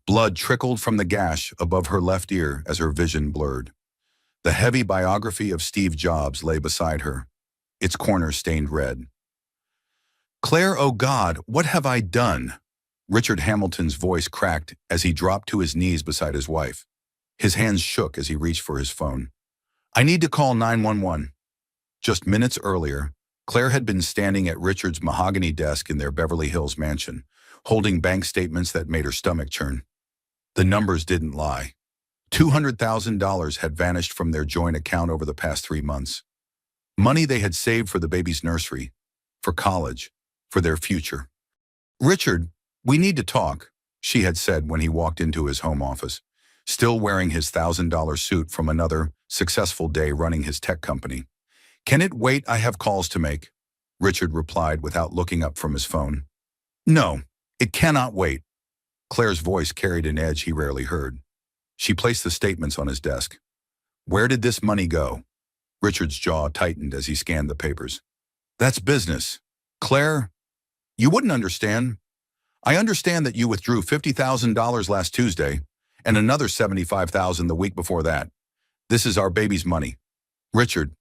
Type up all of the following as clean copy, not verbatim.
Blood trickled from the gash above her left ear as her vision blurred. The heavy biography of Steve Jobs lay beside her, its corners stained red. "Claire, oh God, what have I done?" Richard Hamilton's voice cracked as he dropped to his knees beside his wife. His hands shook as he reached for his phone. "I need to call 911. Just minutes earlier, Claire had been standing at Richard's mahogany desk in their Beverly Hills mansion, holding bank statements that made her stomach churn. The numbers didn't lie. $200,000 had vanished from their joint account over the past 3 months. Money they had saved for the baby's nursery, for college, for their future. "Richard, we need to talk," she had said when he walked into his home office, still wearing his $1,000 suit from another successful day running his tech company. "Can it wait? I have calls to make," Richard replied without looking up from his phone. "No, it cannot wait." Claire's voice carried an edge he rarely heard. She placed the statements on his desk. "Where did this money go?" Richard's jaw tightened as he scanned the papers. "That's business. Claire, you wouldn't understand. I understand that you withdrew $50,000 last Tuesday and another $75,000 the week before that. This is our baby's money. Richard,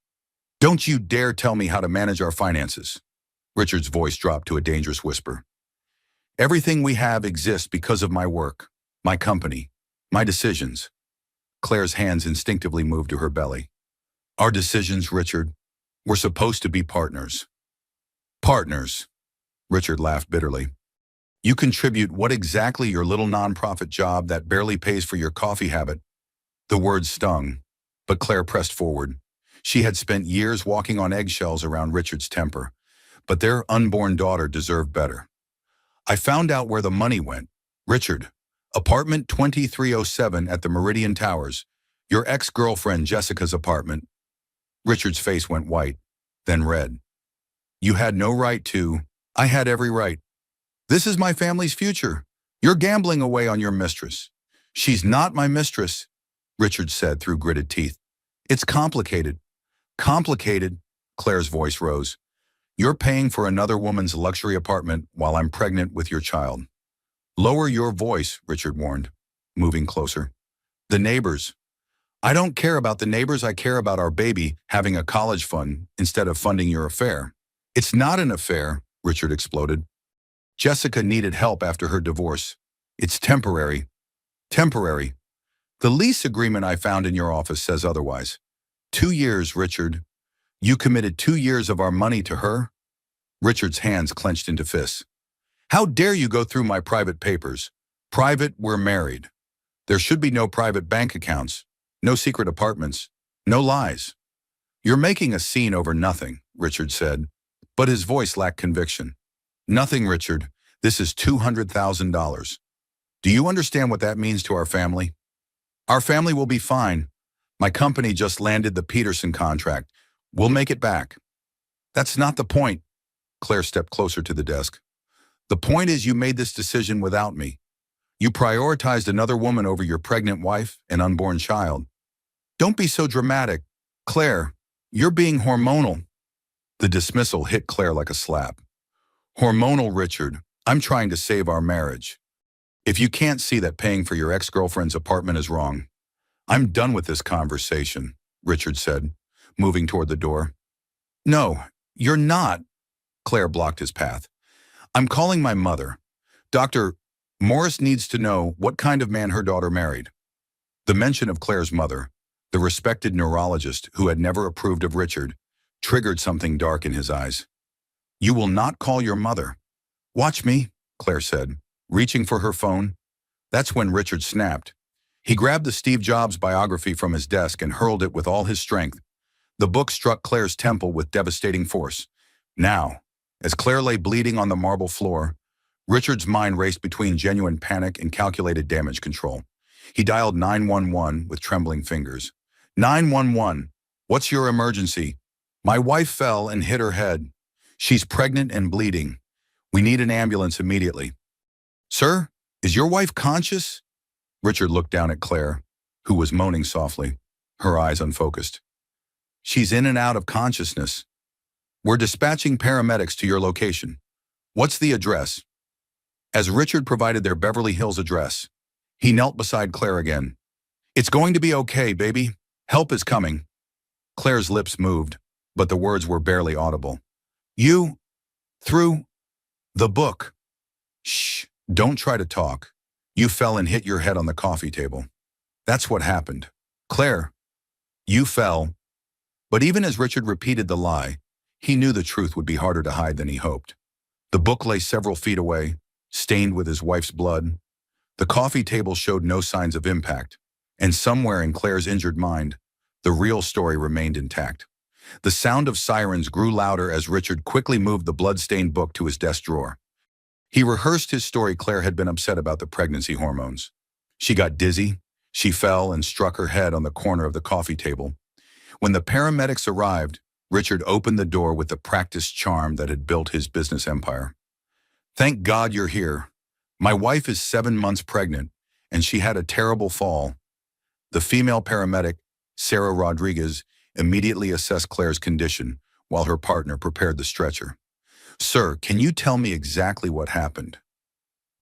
don't you dare tell me how to manage our finances." Richard's voice dropped to a dangerous whisper. "Everything we have exists because of my work, my company, my decisions." Claire's hands instinctively moved to her belly. "Our decisions, Richard. We're supposed to be partners." "Partners," Richard laughed bitterly. "You contribute what exactly your little nonprofit job that barely pays for your coffee habit?" The words stung, but Claire pressed forward. She had spent years walking on eggshells around Richard's temper, but their unborn daughter deserved better. "I found out where the money went. Richard, apartment 2307 at the Meridian Towers, your ex-girlfriend Jessica's apartment." Richard's face went white, then red. "You had no right to. I had every right. This is my family's future. You're gambling away on your mistress." "She's not my mistress," Richard said through gritted teeth. "It's complicated." "Complicated?" Claire's voice rose. "You're paying for another woman's luxury apartment while I'm pregnant with your child." "Lower your voice," Richard warned, moving closer. "The neighbors." "I don't care about the neighbors. I care about our baby having a college fund instead of funding your affair." "It's not an affair," Richard exploded. "Jessica needed help after her divorce. It's temporary." "Temporary? The lease agreement I found in your office says otherwise." 2 years, Richard. You committed 2 years of our money to her?" Richard's hands clenched into fists. "How dare you go through my private papers? Private, we're married. There should be no private bank accounts, no secret apartments, no lies." "You're making a scene over nothing," Richard said, but his voice lacked conviction. "Nothing, Richard. This is $200,000. Do you understand what that means to our family? Our family will be fine. My company just landed the Peterson contract. We'll make it back." "That's not the point." Claire stepped closer to the desk. "The point is you made this decision without me. You prioritized another woman over your pregnant wife and unborn child." "Don't be so dramatic. Claire, you're being hormonal." The dismissal hit Claire like a slap. "Hormonal, Richard. I'm trying to save our marriage. If you can't see that paying for your ex-girlfriend's apartment is wrong." "I'm done with this conversation," Richard said, moving toward the door. "No, you're not." Claire blocked his path. "I'm calling my mother. Dr. Morris needs to know what kind of man her daughter married." The mention of Claire's mother, the respected neurologist who had never approved of Richard, triggered something dark in his eyes. "You will not call your mother." "Watch me," Claire said, reaching for her phone. That's when Richard snapped. He grabbed the Steve Jobs biography from his desk and hurled it with all his strength. The book struck Claire's temple with devastating force. Now, as Claire lay bleeding on the marble floor, Richard's mind raced between genuine panic and calculated damage control. He dialed 911 with trembling fingers. 911, what's your emergency? My wife fell and hit her head. She's pregnant and bleeding. We need an ambulance immediately. Sir, is your wife conscious? Richard looked down at Claire, who was moaning softly, her eyes unfocused. She's in and out of consciousness. We're dispatching paramedics to your location. What's the address? As Richard provided their Beverly Hills address, He knelt beside Claire again. "It's going to be okay, baby. Help is coming." Claire's lips moved, but the words were barely audible. "You threw the book." "Shh, don't try to talk. You fell and hit your head on the coffee table. That's what happened." "Claire, you fell." But even as Richard repeated the lie, he knew the truth would be harder to hide than he hoped. The book lay several feet away, stained with his wife's blood. The coffee table showed no signs of impact, and somewhere in Claire's injured mind, the real story remained intact. The sound of sirens grew louder as Richard quickly moved the blood-stained book to his desk drawer. He rehearsed his story. Claire had been upset about the pregnancy hormones. She got dizzy, she fell and struck her head on the corner of the coffee table. When the paramedics arrived, Richard opened the door with the practiced charm that had built his business empire. "Thank God you're here. My wife is 7 months pregnant, and she had a terrible fall." The female paramedic, Sarah Rodriguez, immediately assessed Claire's condition while her partner prepared the stretcher. "Sir, can you tell me exactly what happened?"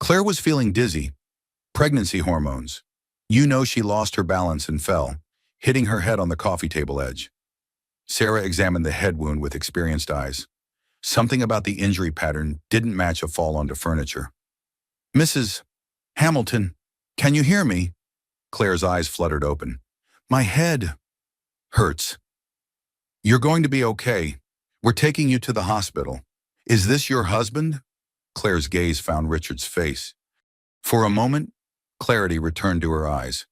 Claire was feeling dizzy. Pregnancy hormones. You know, she lost her balance and fell, hitting her head on the coffee table edge. Sarah examined the head wound with experienced eyes. Something about the injury pattern didn't match a fall onto furniture. "Mrs. Hamilton, can you hear me?" Claire's eyes fluttered open. "My head hurts." "You're going to be okay. We're taking you to the hospital. Is this your husband?" Claire's gaze found Richard's face. For a moment, clarity returned to her eyes.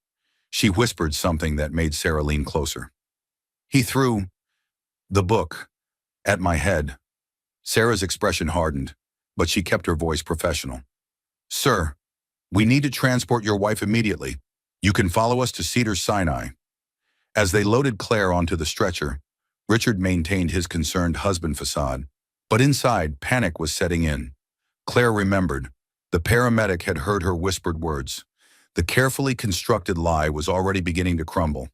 She whispered something that made Sarah lean closer. "He threw the book at my head." Sarah's expression hardened, but she kept her voice professional. "Sir, we need to transport your wife immediately. You can follow us to Cedars-Sinai." As they loaded Claire onto the stretcher, Richard maintained his concerned husband facade, but inside, panic was setting in. Claire remembered. The paramedic had heard her whispered words. The carefully constructed lie was already beginning to crumble.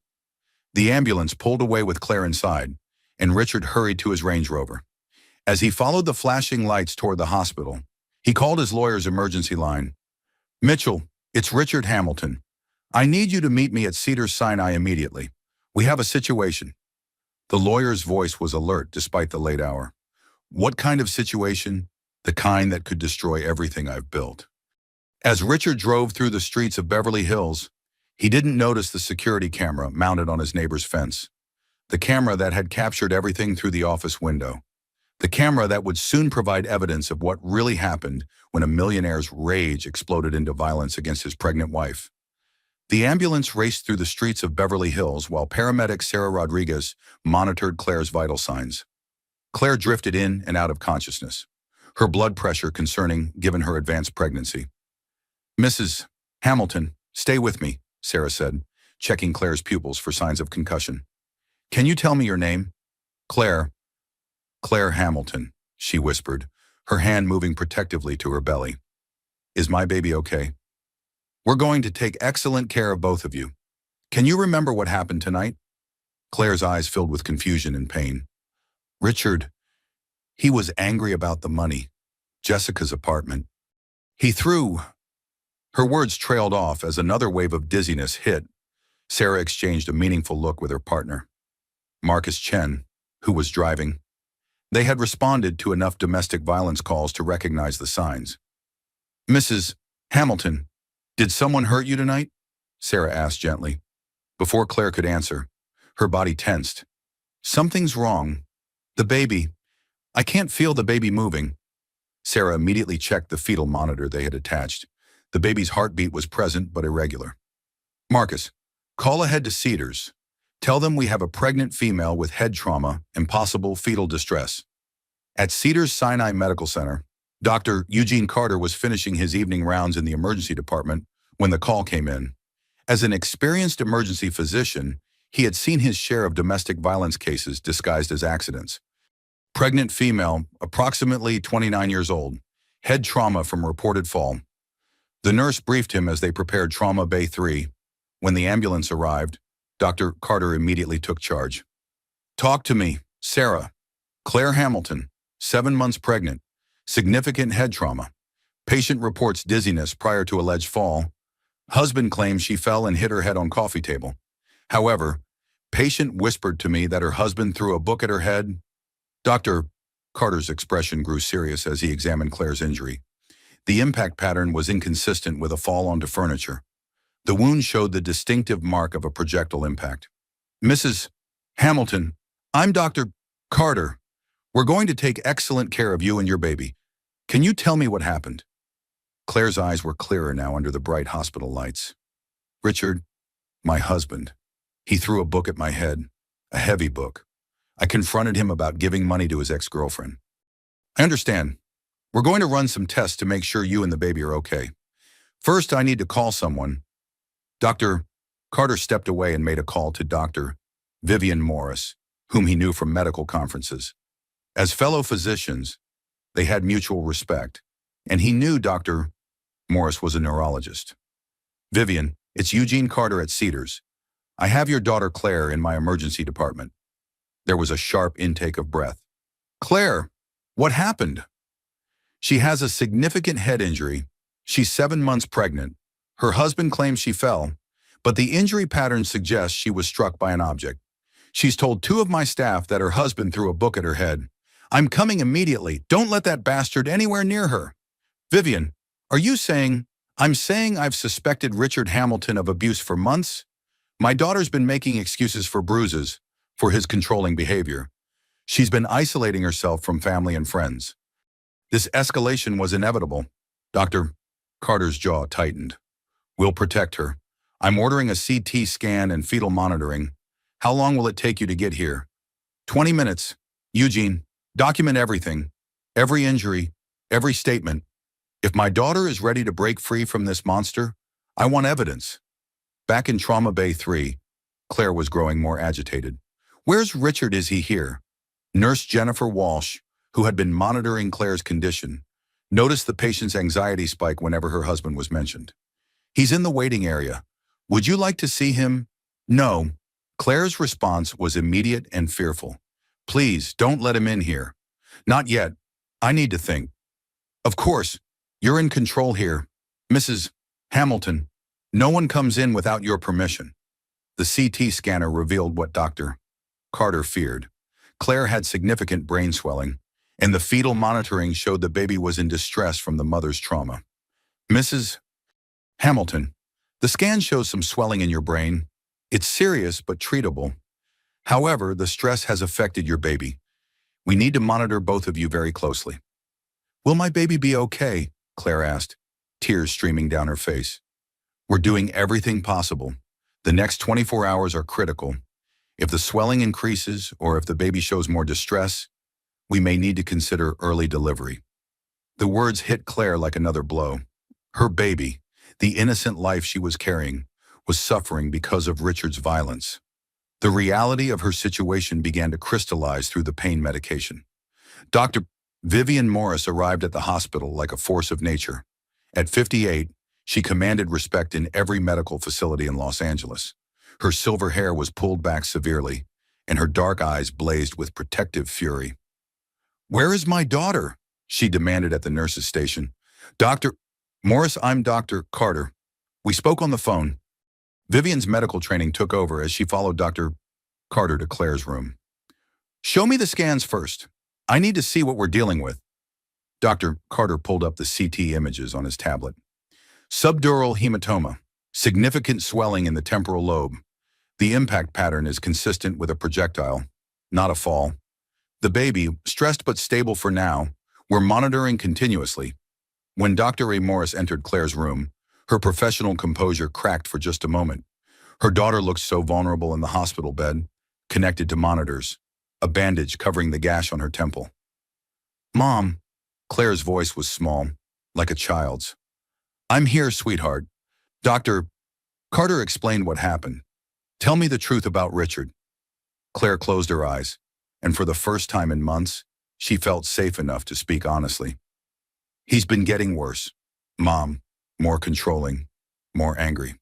The ambulance pulled away with Claire inside, and Richard hurried to his Range Rover. As he followed the flashing lights toward the hospital, he called his lawyer's emergency line. "Mitchell, it's Richard Hamilton. I need you to meet me at Cedars-Sinai immediately. We have a situation." The lawyer's voice was alert despite the late hour. "What kind of situation?" "The kind that could destroy everything I've built." As Richard drove through the streets of Beverly Hills, he didn't notice the security camera mounted on his neighbor's fence. The camera that had captured everything through the office window. The camera that would soon provide evidence of what really happened when a millionaire's rage exploded into violence against his pregnant wife. The ambulance raced through the streets of Beverly Hills while paramedic Sarah Rodriguez monitored Claire's vital signs. Claire drifted in and out of consciousness, her blood pressure concerning given her advanced pregnancy. "Mrs. Hamilton, stay with me," Sarah said, checking Claire's pupils for signs of concussion. "Can you tell me your name?" "Claire Hamilton," she whispered, her hand moving protectively to her belly. "Is my baby okay?" "We're going to take excellent care of both of you. Can you remember what happened tonight?" Claire's eyes filled with confusion and pain. "Richard, he was angry about the money. Jessica's apartment. He threw." Her words trailed off as another wave of dizziness hit. Sarah exchanged a meaningful look with her partner, Marcus Chen, who was driving. They had responded to enough domestic violence calls to recognize the signs. "Mrs. Hamilton, did someone hurt you tonight?" Sarah asked gently. Before Claire could answer, her body tensed. "Something's wrong. The baby. I can't feel the baby moving." Sarah immediately checked the fetal monitor they had attached. The baby's heartbeat was present but irregular. "Marcus, call ahead to Cedars. Tell them we have a pregnant female with head trauma and possible fetal distress." At Cedars-Sinai Medical Center, Dr. Eugene Carter was finishing his evening rounds in the emergency department when the call came in. As an experienced emergency physician, he had seen his share of domestic violence cases disguised as accidents. Pregnant female, approximately 29 years old, head trauma from reported fall. The nurse briefed him as they prepared Trauma Bay 3. When the ambulance arrived, Dr. Carter immediately took charge. "Talk to me, Sarah. Claire Hamilton, 7 months pregnant, significant head trauma. Patient reports dizziness prior to alleged fall. Husband claims she fell and hit her head on coffee table. However, patient whispered to me that her husband threw a book at her head. Dr. Carter's expression grew serious as he examined Claire's injury. The impact pattern was inconsistent with a fall onto furniture. The wound showed the distinctive mark of a projectile impact. Mrs. Hamilton, I'm Dr. Carter. We're going to take excellent care of you and your baby. Can you tell me what happened? Claire's eyes were clearer now under the bright hospital lights. Richard, my husband. He threw a book at my head, a heavy book. I confronted him about giving money to his ex-girlfriend. I understand. We're going to run some tests to make sure you and the baby are okay. First, I need to call someone. Dr. Carter stepped away and made a call to Dr. Vivian Morris, whom he knew from medical conferences. As fellow physicians, they had mutual respect, and he knew Dr. Morris was a neurologist. Vivian, it's Eugene Carter at Cedars. I have your daughter Claire in my emergency department. There was a sharp intake of breath. Claire, what happened? She has a significant head injury. She's 7 months pregnant. Her husband claims she fell, but the injury pattern suggests she was struck by an object. She's told 2 of my staff that her husband threw a book at her head. I'm coming immediately. Don't let that bastard anywhere near her. Vivian, are you saying? I'm saying I've suspected Richard Hamilton of abuse for months. My daughter's been making excuses for bruises, for his controlling behavior. She's been isolating herself from family and friends. This escalation was inevitable. Dr. Carter's jaw tightened. We'll protect her. I'm ordering a CT scan and fetal monitoring. How long will it take you to get here? 20 minutes. Eugene, document everything. Every injury, every statement. If my daughter is ready to break free from this monster, I want evidence. Back in Trauma Bay 3, Claire was growing more agitated. Where's Richard? Is he here? Nurse Jennifer Walsh, who had been monitoring Claire's condition, noticed the patient's anxiety spike whenever her husband was mentioned. He's in the waiting area. Would you like to see him? No. Claire's response was immediate and fearful. Please, don't let him in here. Not yet. I need to think. Of course, you're in control here. Mrs. Hamilton, no one comes in without your permission. The CT scanner revealed what Dr. Carter feared. Claire had significant brain swelling, and the fetal monitoring showed the baby was in distress from the mother's trauma. Mrs. Hamilton, the scan shows some swelling in your brain. It's serious but treatable. However, the stress has affected your baby. We need to monitor both of you very closely. Will my baby be okay? Claire asked, tears streaming down her face. We're doing everything possible. The next 24 hours are critical. If the swelling increases or if the baby shows more distress, we may need to consider early delivery. The words hit Claire like another blow. Her baby, the innocent life she was carrying, was suffering because of Richard's violence. The reality of her situation began to crystallize through the pain medication. Dr. Vivian Morris arrived at the hospital like a force of nature. At 58, she commanded respect in every medical facility in Los Angeles. Her silver hair was pulled back severely, and her dark eyes blazed with protective fury. Where is my daughter? She demanded at the nurse's station. Dr. Morris, I'm Dr. Carter. We spoke on the phone. Vivian's medical training took over as she followed Dr. Carter to Claire's room. Show me the scans first. I need to see what we're dealing with. Dr. Carter pulled up the CT images on his tablet. Subdural hematoma, significant swelling in the temporal lobe. The impact pattern is consistent with a projectile, not a fall. The baby, stressed but stable for now, we're monitoring continuously. When Dr. A. Morris entered Claire's room, her professional composure cracked for just a moment. Her daughter looked so vulnerable in the hospital bed, connected to monitors, a bandage covering the gash on her temple. Mom, Claire's voice was small, like a child's. I'm here, sweetheart. Dr. Carter explained what happened. Tell me the truth about Richard. Claire closed her eyes, and for the first time in months, she felt safe enough to speak honestly. He's been getting worse, Mom, more controlling, more angry.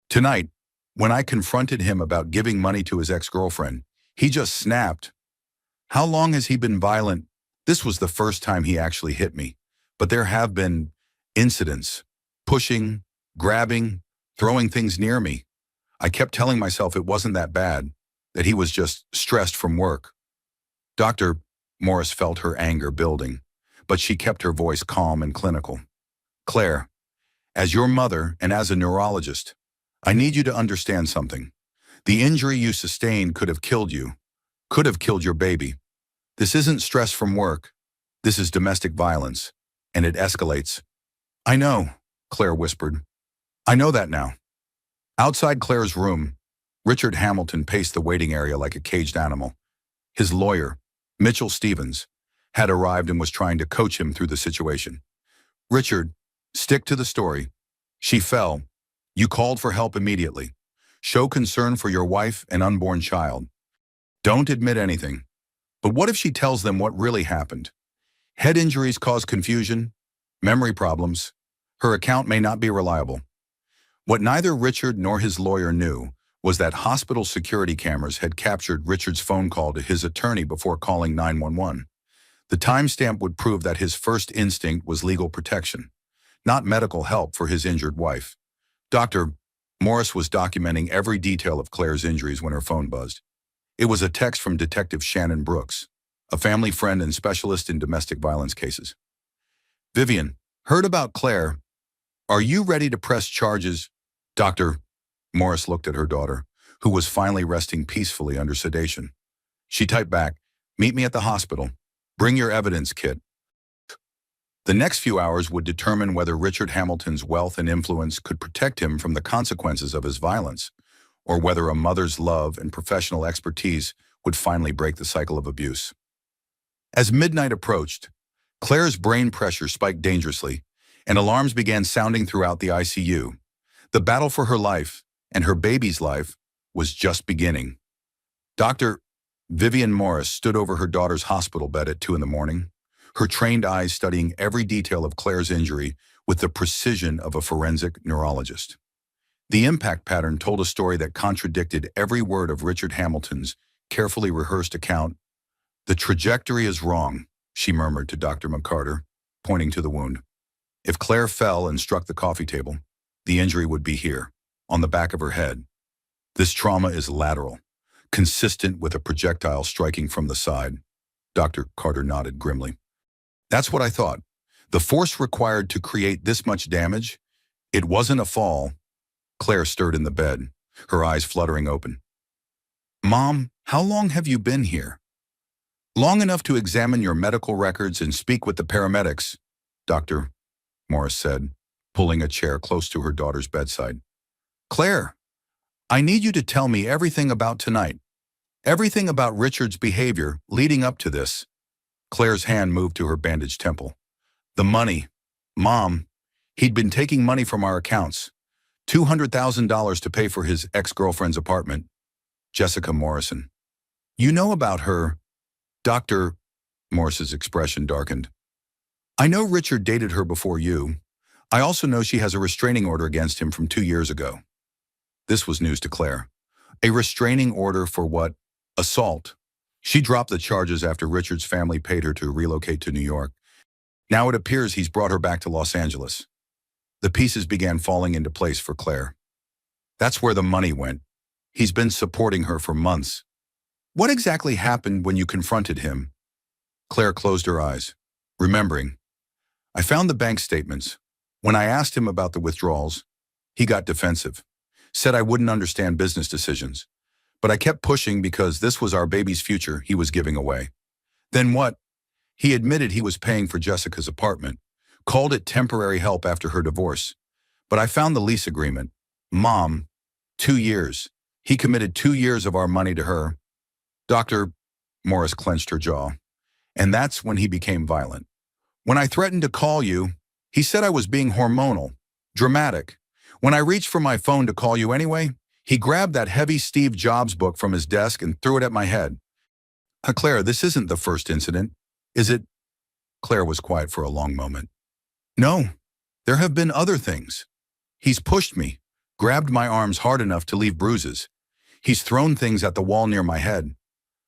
Tonight, when I confronted him about giving money to his ex-girlfriend, he just snapped. How long has he been violent? This was the first time he actually hit me, but there have been incidents, pushing, grabbing, throwing things near me. I kept telling myself it wasn't that bad, that he was just stressed from work. Dr. Morris felt her anger building, but she kept her voice calm and clinical. Claire, as your mother and as a neurologist, I need you to understand something. The injury you sustained could have killed you, could have killed your baby. This isn't stress from work. This is domestic violence, and it escalates. I know, Claire whispered. I know that now. Outside Claire's room, Richard Hamilton paced the waiting area like a caged animal. His lawyer, Mitchell Stevens, had arrived and was trying to coach him through the situation. Richard, stick to the story. She fell. You called for help immediately. Show concern for your wife and unborn child. Don't admit anything. But what if she tells them what really happened? Head injuries cause confusion, memory problems. Her account may not be reliable. What neither Richard nor his lawyer knew was that hospital security cameras had captured Richard's phone call to his attorney before calling 911. The timestamp would prove that his first instinct was legal protection, not medical help for his injured wife. Dr. Morris was documenting every detail of Claire's injuries when her phone buzzed. It was a text from Detective Shannon Brooks, a family friend and specialist in domestic violence cases. Vivian, heard about Claire. Are you ready to press charges? Dr. Morris looked at her daughter, who was finally resting peacefully under sedation. She typed back, meet me at the hospital. Bring your evidence kit. The next few hours would determine whether Richard Hamilton's wealth and influence could protect him from the consequences of his violence, or whether a mother's love and professional expertise would finally break the cycle of abuse. As midnight approached, Claire's brain pressure spiked dangerously, and alarms began sounding throughout the ICU. The battle for her life, and her baby's life, was just beginning. Dr. Vivian Morris stood over her daughter's hospital bed at 2 a.m, her trained eyes studying every detail of Claire's injury with the precision of a forensic neurologist. The impact pattern told a story that contradicted every word of Richard Hamilton's carefully rehearsed account. The trajectory is wrong, she murmured to Dr. McCarter, pointing to the wound. If Claire fell and struck the coffee table, the injury would be here, on the back of her head. This trauma is lateral, consistent with a projectile striking from the side. Dr. Carter nodded grimly. That's what I thought. The force required to create this much damage, it wasn't a fall. Claire stirred in the bed, her eyes fluttering open. Mom, how long have you been here? Long enough to examine your medical records and speak with the paramedics, Dr. Morris said, pulling a chair close to her daughter's bedside. Claire, I need you to tell me everything about tonight. Everything about Richard's behavior leading up to this. Claire's hand moved to her bandaged temple. The money. Mom, he'd been taking money from our accounts. $200,000 to pay for his ex-girlfriend's apartment. Jessica Morrison. You know about her. Dr. Morris's expression darkened. I know Richard dated her before you. I also know she has a restraining order against him from 2 years ago. This was news to Claire. A restraining order for what? Assault. She dropped the charges after Richard's family paid her to relocate to New York. Now it appears he's brought her back to Los Angeles. The pieces began falling into place for Claire. That's where the money went. He's been supporting her for months. What exactly happened when you confronted him? Claire closed her eyes, remembering. I found the bank statements. When I asked him about the withdrawals, he got defensive, said I wouldn't understand business decisions. But I kept pushing because this was our baby's future he was giving away. Then what? He admitted he was paying for Jessica's apartment, called it temporary help after her divorce. But I found the lease agreement. Mom, 2 years. He committed 2 years of our money to her. Dr. Morris clenched her jaw. And that's when he became violent. When I threatened to call you, he said I was being hormonal, dramatic. When I reached for my phone to call you anyway, he grabbed that heavy Steve Jobs book from his desk and threw it at my head. Claire, this isn't the first incident, is it? Claire was quiet for a long moment. No, there have been other things. He's pushed me, grabbed my arms hard enough to leave bruises. He's thrown things at the wall near my head.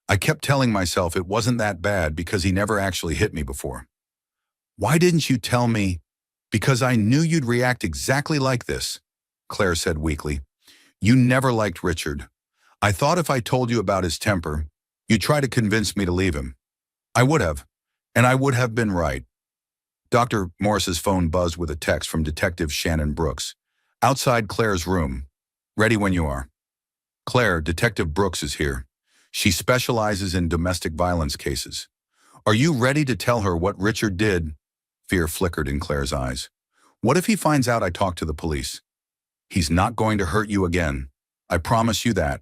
I kept telling myself it wasn't that bad because he never actually hit me before. Why didn't you tell me? Because I knew you'd react exactly like this. Claire said weakly. You never liked Richard. I thought if I told you about his temper, you'd try to convince me to leave him. I would have, and I would have been right. Dr. Morris's phone buzzed with a text from Detective Shannon Brooks. Outside Claire's room. Ready when you are. Claire, Detective Brooks is here. She specializes in domestic violence cases. Are you ready to tell her what Richard did? Fear flickered in Claire's eyes. What if he finds out I talked to the police? He's not going to hurt you again. I promise you that.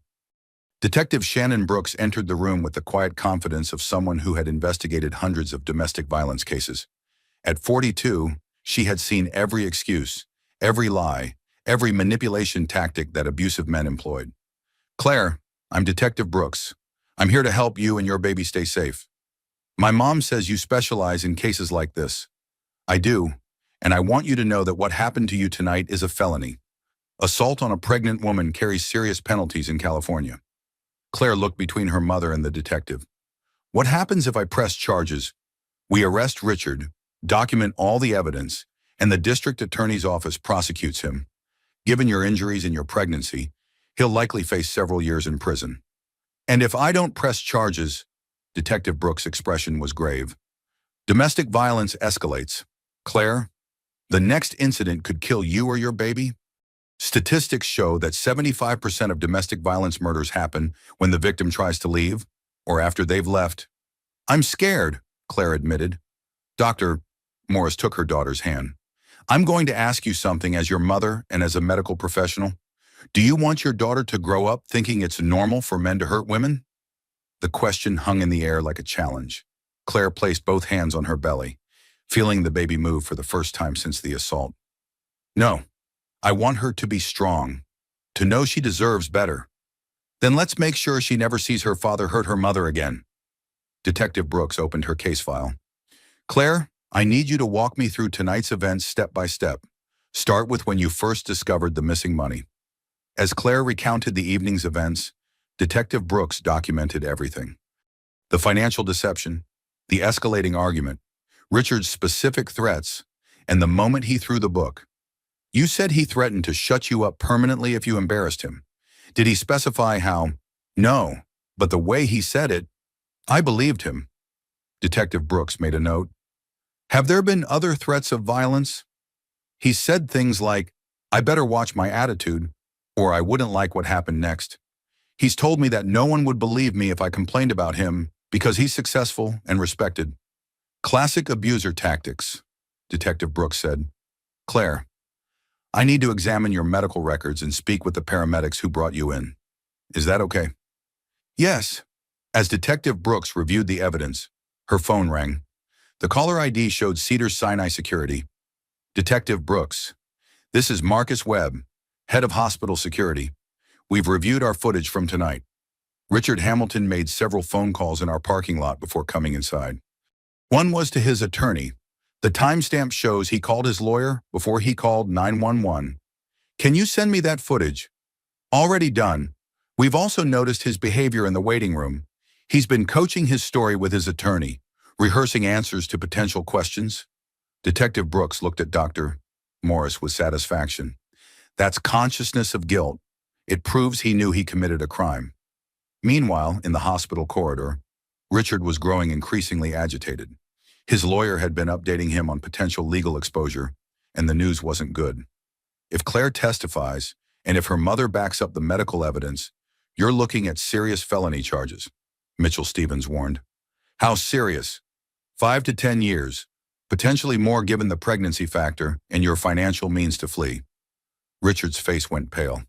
Detective Shannon Brooks entered the room with the quiet confidence of someone who had investigated hundreds of domestic violence cases. At 42, she had seen every excuse, every lie, every manipulation tactic that abusive men employed. Claire, I'm Detective Brooks. I'm here to help you and your baby stay safe. My mom says you specialize in cases like this. I do, and I want you to know that what happened to you tonight is a felony. Assault on a pregnant woman carries serious penalties in California. Claire looked between her mother and the detective. What happens if I press charges? We arrest Richard, document all the evidence, and the district attorney's office prosecutes him. Given your injuries and your pregnancy, he'll likely face several years in prison. And if I don't press charges, Detective Brooks' expression was grave. Domestic violence escalates. Claire, the next incident could kill you or your baby. Statistics show that 75% of domestic violence murders happen when the victim tries to leave or after they've left. I'm scared, Claire admitted. Dr. Morris took her daughter's hand. I'm going to ask you something as your mother and as a medical professional. Do you want your daughter to grow up thinking it's normal for men to hurt women? The question hung in the air like a challenge. Claire placed both hands on her belly, feeling the baby move for the first time since the assault. No, I want her to be strong, to know she deserves better. Then let's make sure she never sees her father hurt her mother again. Detective Brooks opened her case file. Claire, I need you to walk me through tonight's events step by step. Start with when you first discovered the missing money. As Claire recounted the evening's events, Detective Brooks documented everything. The financial deception, the escalating argument, Richard's specific threats, and the moment he threw the book. You said he threatened to shut you up permanently if you embarrassed him. Did he specify how? No, but the way he said it, I believed him. Detective Brooks made a note. Have there been other threats of violence? He said things like, I better watch my attitude, or I wouldn't like what happened next. He's told me that no one would believe me if I complained about him because he's successful and respected. Classic abuser tactics, Detective Brooks said. Claire, I need to examine your medical records and speak with the paramedics who brought you in. Is that okay? Yes. As Detective Brooks reviewed the evidence, her phone rang. The caller ID showed Cedars-Sinai Security. Detective Brooks, this is Marcus Webb, head of hospital security. We've reviewed our footage from tonight. Richard Hamilton made several phone calls in our parking lot before coming inside. One was to his attorney. The timestamp shows he called his lawyer before he called 911. Can you send me that footage? Already done. We've also noticed his behavior in the waiting room. He's been coaching his story with his attorney, rehearsing answers to potential questions. Detective Brooks looked at Dr. Morris with satisfaction. That's consciousness of guilt. It proves he knew he committed a crime. Meanwhile, in the hospital corridor, Richard was growing increasingly agitated. His lawyer had been updating him on potential legal exposure, and the news wasn't good. If Claire testifies, and if her mother backs up the medical evidence, you're looking at serious felony charges, Mitchell Stevens warned. How serious? 5 to 10 years, potentially more given the pregnancy factor and your financial means to flee. Richard's face went pale.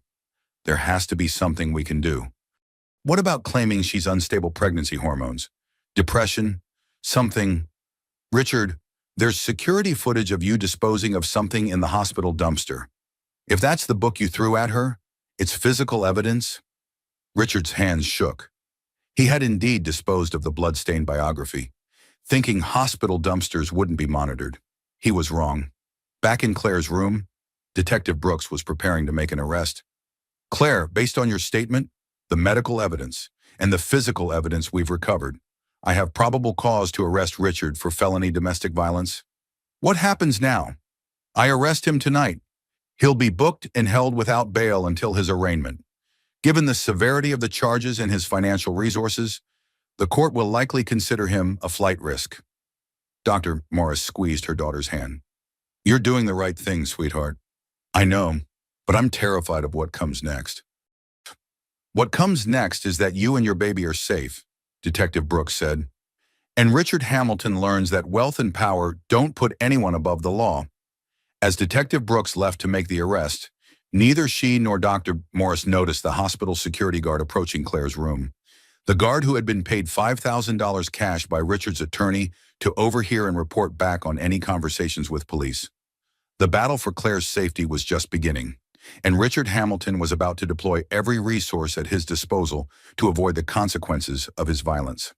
There has to be something we can do. What about claiming she's unstable pregnancy hormones? Depression? Something? Richard, there's security footage of you disposing of something in the hospital dumpster. If that's the book you threw at her, it's physical evidence. Richard's hands shook. He had indeed disposed of the blood-stained biography, thinking hospital dumpsters wouldn't be monitored. He was wrong. Back in Claire's room, Detective Brooks was preparing to make an arrest. Claire, based on your statement, the medical evidence, and the physical evidence we've recovered, I have probable cause to arrest Richard for felony domestic violence. What happens now? I arrest him tonight. He'll be booked and held without bail until his arraignment. Given the severity of the charges and his financial resources, the court will likely consider him a flight risk. Dr. Morris squeezed her daughter's hand. You're doing the right thing, sweetheart. I know, but I'm terrified of what comes next. What comes next is that you and your baby are safe, Detective Brooks said. And Richard Hamilton learns that wealth and power don't put anyone above the law. As Detective Brooks left to make the arrest, neither she nor Dr. Morris noticed the hospital security guard approaching Claire's room. The guard who had been paid $5,000 cash by Richard's attorney to overhear and report back on any conversations with police. The battle for Claire's safety was just beginning, and Richard Hamilton was about to deploy every resource at his disposal to avoid the consequences of his violence.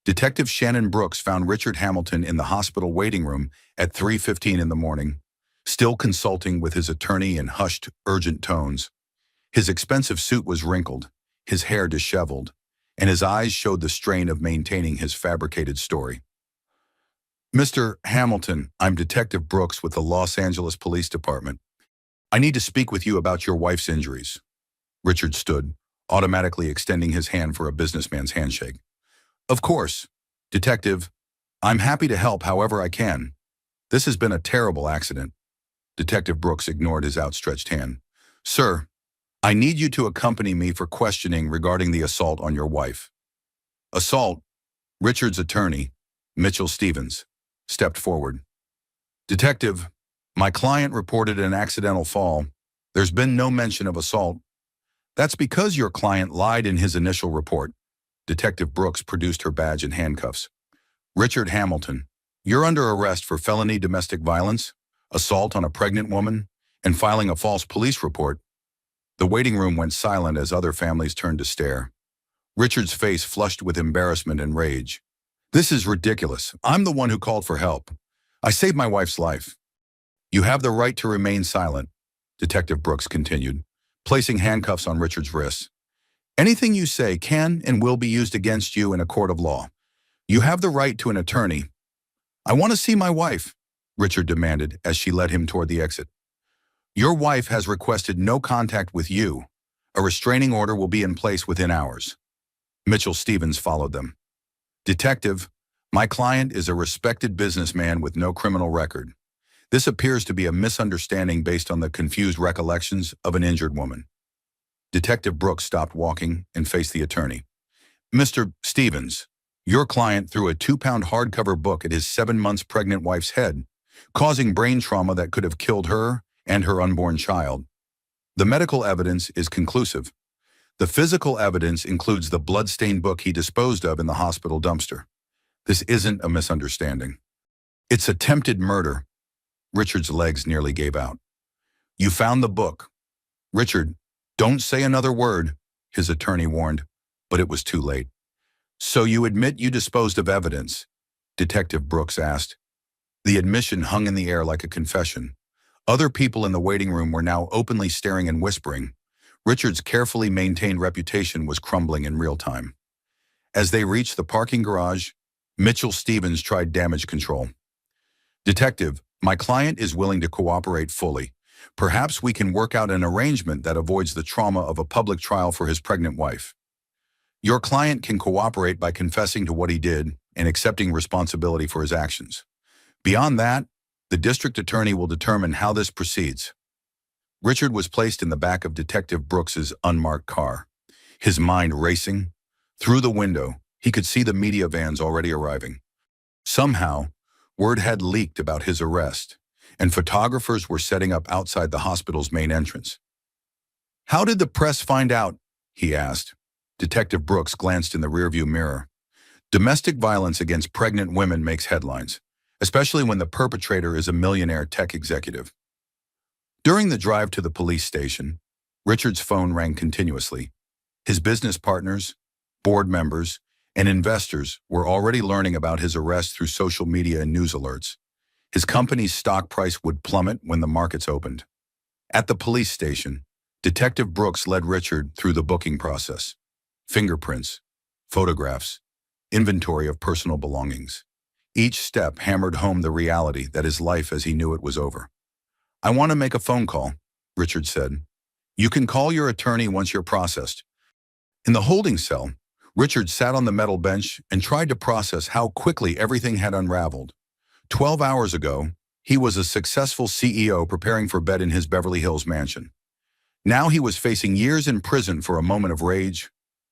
Detective Shannon Brooks found Richard Hamilton in the hospital waiting room at 3:15 in the morning, still consulting with his attorney in hushed, urgent tones. His expensive suit was wrinkled, his hair disheveled, and his eyes showed the strain of maintaining his fabricated story. Mr. Hamilton, I'm Detective Brooks with the Los Angeles Police Department. I need to speak with you about your wife's injuries. Richard stood, automatically extending his hand for a businessman's handshake. Of course, Detective, I'm happy to help however I can. This has been a terrible accident. Detective Brooks ignored his outstretched hand. Sir, I need you to accompany me for questioning regarding the assault on your wife. Assault? Richard's attorney, Mitchell Stevens, stepped forward. Detective, my client reported an accidental fall. There's been no mention of assault. That's because your client lied in his initial report. Detective Brooks produced her badge and handcuffs. Richard Hamilton, you're under arrest for felony domestic violence, assault on a pregnant woman, and filing a false police report. The waiting room went silent as other families turned to stare. Richard's face flushed with embarrassment and rage. This is ridiculous. I'm the one who called for help. I saved my wife's life. You have the right to remain silent, Detective Brooks continued, placing handcuffs on Richard's wrists. Anything you say can and will be used against you in a court of law. You have the right to an attorney. I want to see my wife, Richard demanded as she led him toward the exit. Your wife has requested no contact with you. A restraining order will be in place within hours. Mitchell Stevens followed them. Detective, my client is a respected businessman with no criminal record. This appears to be a misunderstanding based on the confused recollections of an injured woman. Detective Brooks stopped walking and faced the attorney. Mr. Stevens, your client threw a 2-pound hardcover book at his 7 months pregnant wife's head, causing brain trauma that could have killed her and her unborn child. The medical evidence is conclusive. The physical evidence includes the blood-stained book he disposed of in the hospital dumpster. This isn't a misunderstanding. It's attempted murder. Richard's legs nearly gave out. You found the book. Richard, don't say another word, his attorney warned, but it was too late. So you admit you disposed of evidence? Detective Brooks asked. The admission hung in the air like a confession. Other people in the waiting room were now openly staring and whispering. Richard's carefully maintained reputation was crumbling in real time. As they reached the parking garage, Mitchell Stevens tried damage control. Detective, my client is willing to cooperate fully. Perhaps we can work out an arrangement that avoids the trauma of a public trial for his pregnant wife. Your client can cooperate by confessing to what he did and accepting responsibility for his actions. Beyond that, the district attorney will determine how this proceeds. Richard was placed in the back of Detective Brooks's unmarked car, his mind racing. Through the window, he could see the media vans already arriving. Somehow, word had leaked about his arrest, and photographers were setting up outside the hospital's main entrance. How did the press find out? He asked. Detective Brooks glanced in the rearview mirror. Domestic violence against pregnant women makes headlines, especially when the perpetrator is a millionaire tech executive. During the drive to the police station, Richard's phone rang continuously. His business partners, board members, and investors were already learning about his arrest through social media and news alerts. His company's stock price would plummet when the markets opened. At the police station, Detective Brooks led Richard through the booking process. Fingerprints, photographs, inventory of personal belongings. Each step hammered home the reality that his life as he knew it was over. I want to make a phone call, Richard said. You can call your attorney once you're processed. In the holding cell, Richard sat on the metal bench and tried to process how quickly everything had unraveled. 12 hours ago, he was a successful CEO preparing for bed in his Beverly Hills mansion. Now he was facing years in prison for a moment of rage.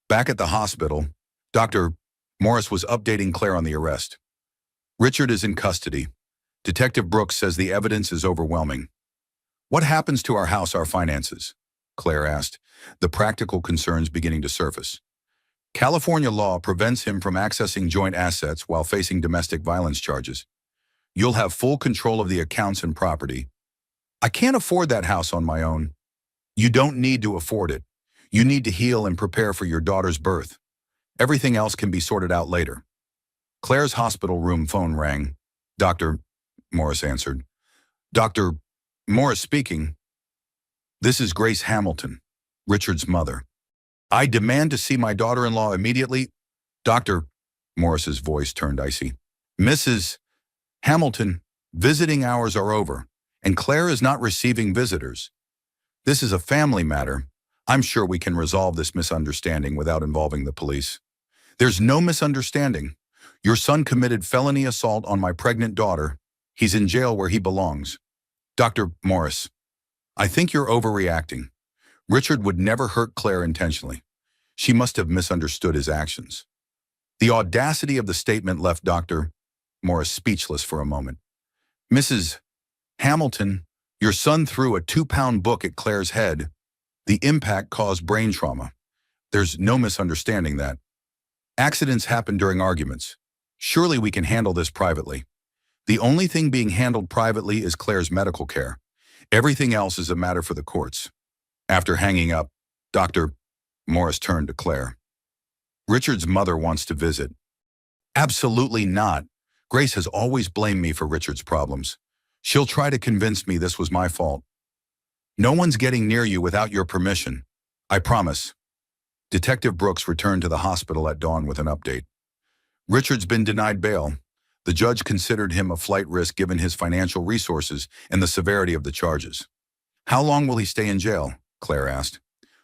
Back at the hospital, Dr. Morris was updating Claire on the arrest. Richard is in custody. Detective Brooks says the evidence is overwhelming. What happens to our house, our finances? Claire asked, the practical concerns beginning to surface. California law prevents him from accessing joint assets while facing domestic violence charges. You'll have full control of the accounts and property. I can't afford that house on my own. You don't need to afford it. You need to heal and prepare for your daughter's birth. Everything else can be sorted out later. Claire's hospital room phone rang. Dr. Morris answered. Dr. Morris speaking. This is Grace Hamilton, Richard's mother. I demand to see my daughter-in-law immediately. Dr. Morris's voice turned icy. Mrs. Hamilton, visiting hours are over, and Claire is not receiving visitors. This is a family matter. I'm sure we can resolve this misunderstanding without involving the police. There's no misunderstanding. Your son committed felony assault on my pregnant daughter. He's in jail where he belongs. Dr. Morris, I think you're overreacting. Richard would never hurt Claire intentionally. She must have misunderstood his actions. The audacity of the statement left Dr. Morris speechless for a moment. Mrs. Hamilton, your son threw a 2-pound book at Claire's head. The impact caused brain trauma. There's no misunderstanding that. Accidents happen during arguments. Surely we can handle this privately. The only thing being handled privately is Claire's medical care. Everything else is a matter for the courts. After hanging up, Dr. Morris turned to Claire. Richard's mother wants to visit. Absolutely not. Grace has always blamed me for Richard's problems. She'll try to convince me this was my fault. No one's getting near you without your permission. I promise. Detective Brooks returned to the hospital at dawn with an update. Richard's been denied bail. The judge considered him a flight risk given his financial resources and the severity of the charges. How long will he stay in jail? Claire asked.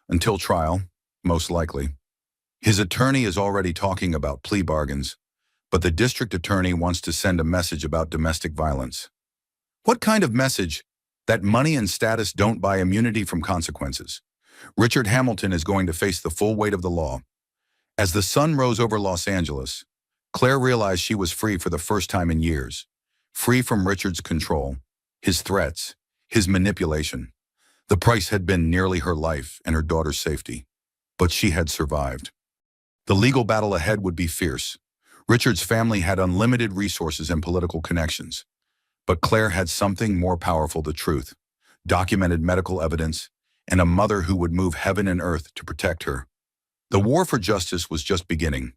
Until trial, most likely. His attorney is already talking about plea bargains, but the district attorney wants to send a message about domestic violence. What kind of message? That money and status don't buy immunity from consequences. Richard Hamilton is going to face the full weight of the law. As the sun rose over Los Angeles, Claire realized she was free for the first time in years. Free from Richard's control, his threats, his manipulation. The price had been nearly her life and her daughter's safety. But she had survived. The legal battle ahead would be fierce. Richard's family had unlimited resources and political connections. But Claire had something more powerful, the truth, documented medical evidence, and a mother who would move heaven and earth to protect her. The war for justice was just beginning.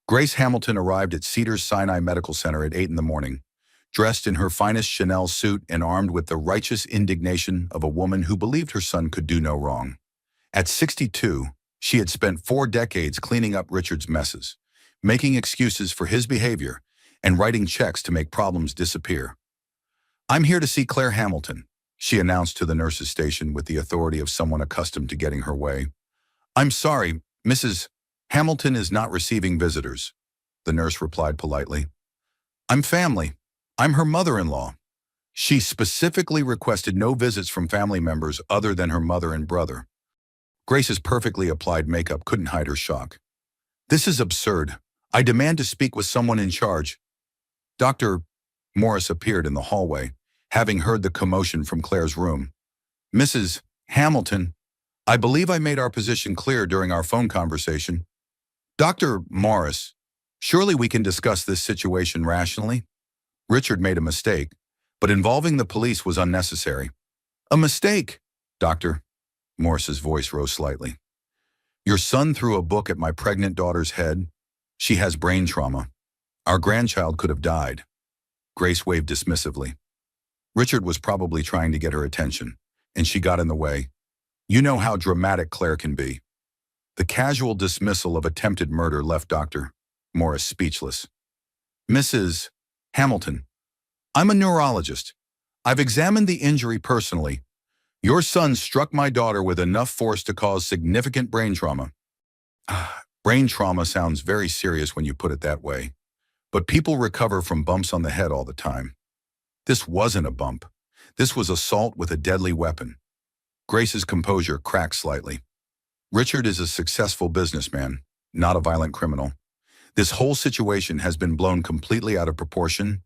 Grace Hamilton arrived at Cedars-Sinai Medical Center at 8 in the morning, dressed in her finest Chanel suit and armed with the righteous indignation of a woman who believed her son could do no wrong. At 62, she had spent 4 decades cleaning up Richard's messes, making excuses for his behavior, and writing checks to make problems disappear. I'm here to see Claire Hamilton, she announced to the nurse's station with the authority of someone accustomed to getting her way. I'm sorry, Mrs. Hamilton is not receiving visitors, the nurse replied politely. I'm family. I'm her mother-in-law. She specifically requested no visits from family members other than her mother and brother. Grace's perfectly applied makeup couldn't hide her shock. This is absurd. I demand to speak with someone in charge. Dr. Morris appeared in the hallway, having heard the commotion from Claire's room. Mrs. Hamilton, I believe I made our position clear during our phone conversation. Dr. Morris, surely we can discuss this situation rationally? Richard made a mistake, but involving the police was unnecessary. A mistake, Dr. Morris's voice rose slightly. Your son threw a book at my pregnant daughter's head. She has brain trauma. Our grandchild could have died. Grace waved dismissively. Richard was probably trying to get her attention, and she got in the way. You know how dramatic Claire can be. The casual dismissal of attempted murder left Dr. Morris speechless. Mrs. Hamilton, I'm a neurologist. I've examined the injury personally. Your son struck my daughter with enough force to cause significant brain trauma. Brain trauma sounds very serious when you put it that way, but people recover from bumps on the head all the time. This wasn't a bump. This was assault with a deadly weapon. Grace's composure cracked slightly. Richard is a successful businessman, not a violent criminal. This whole situation has been blown completely out of proportion.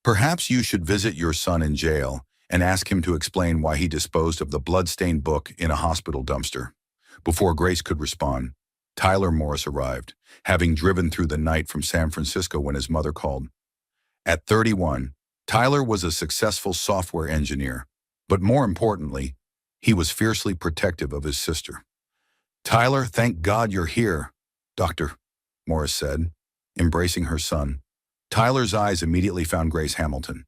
Perhaps you should visit your son in jail and ask him to explain why he disposed of the blood-stained book in a hospital dumpster. Before Grace could respond, Tyler Morris arrived, having driven through the night from San Francisco when his mother called. At 31, Tyler was a successful software engineer, but more importantly, he was fiercely protective of his sister. "Tyler, thank God you're here, Doctor," Morris said, embracing her son. Tyler's eyes immediately found Grace Hamilton.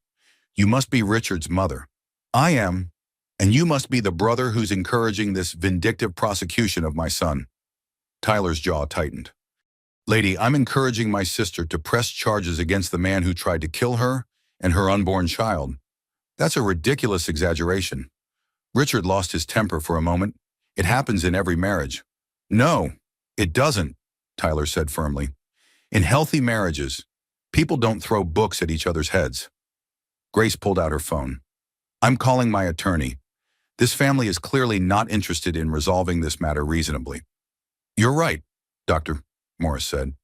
"You must be Richard's mother." "I am, and you must be the brother who's encouraging this vindictive prosecution of my son." Tyler's jaw tightened. "Lady, I'm encouraging my sister to press charges against the man who tried to kill her and her unborn child. That's a ridiculous exaggeration." Richard lost his temper for a moment. "It happens in every marriage." "No, it doesn't," Tyler said firmly. "In healthy marriages, people don't throw books at each other's heads." Grace pulled out her phone. "I'm calling my attorney. This family is clearly not interested in resolving this matter reasonably." "You're right, Doctor," Morris said.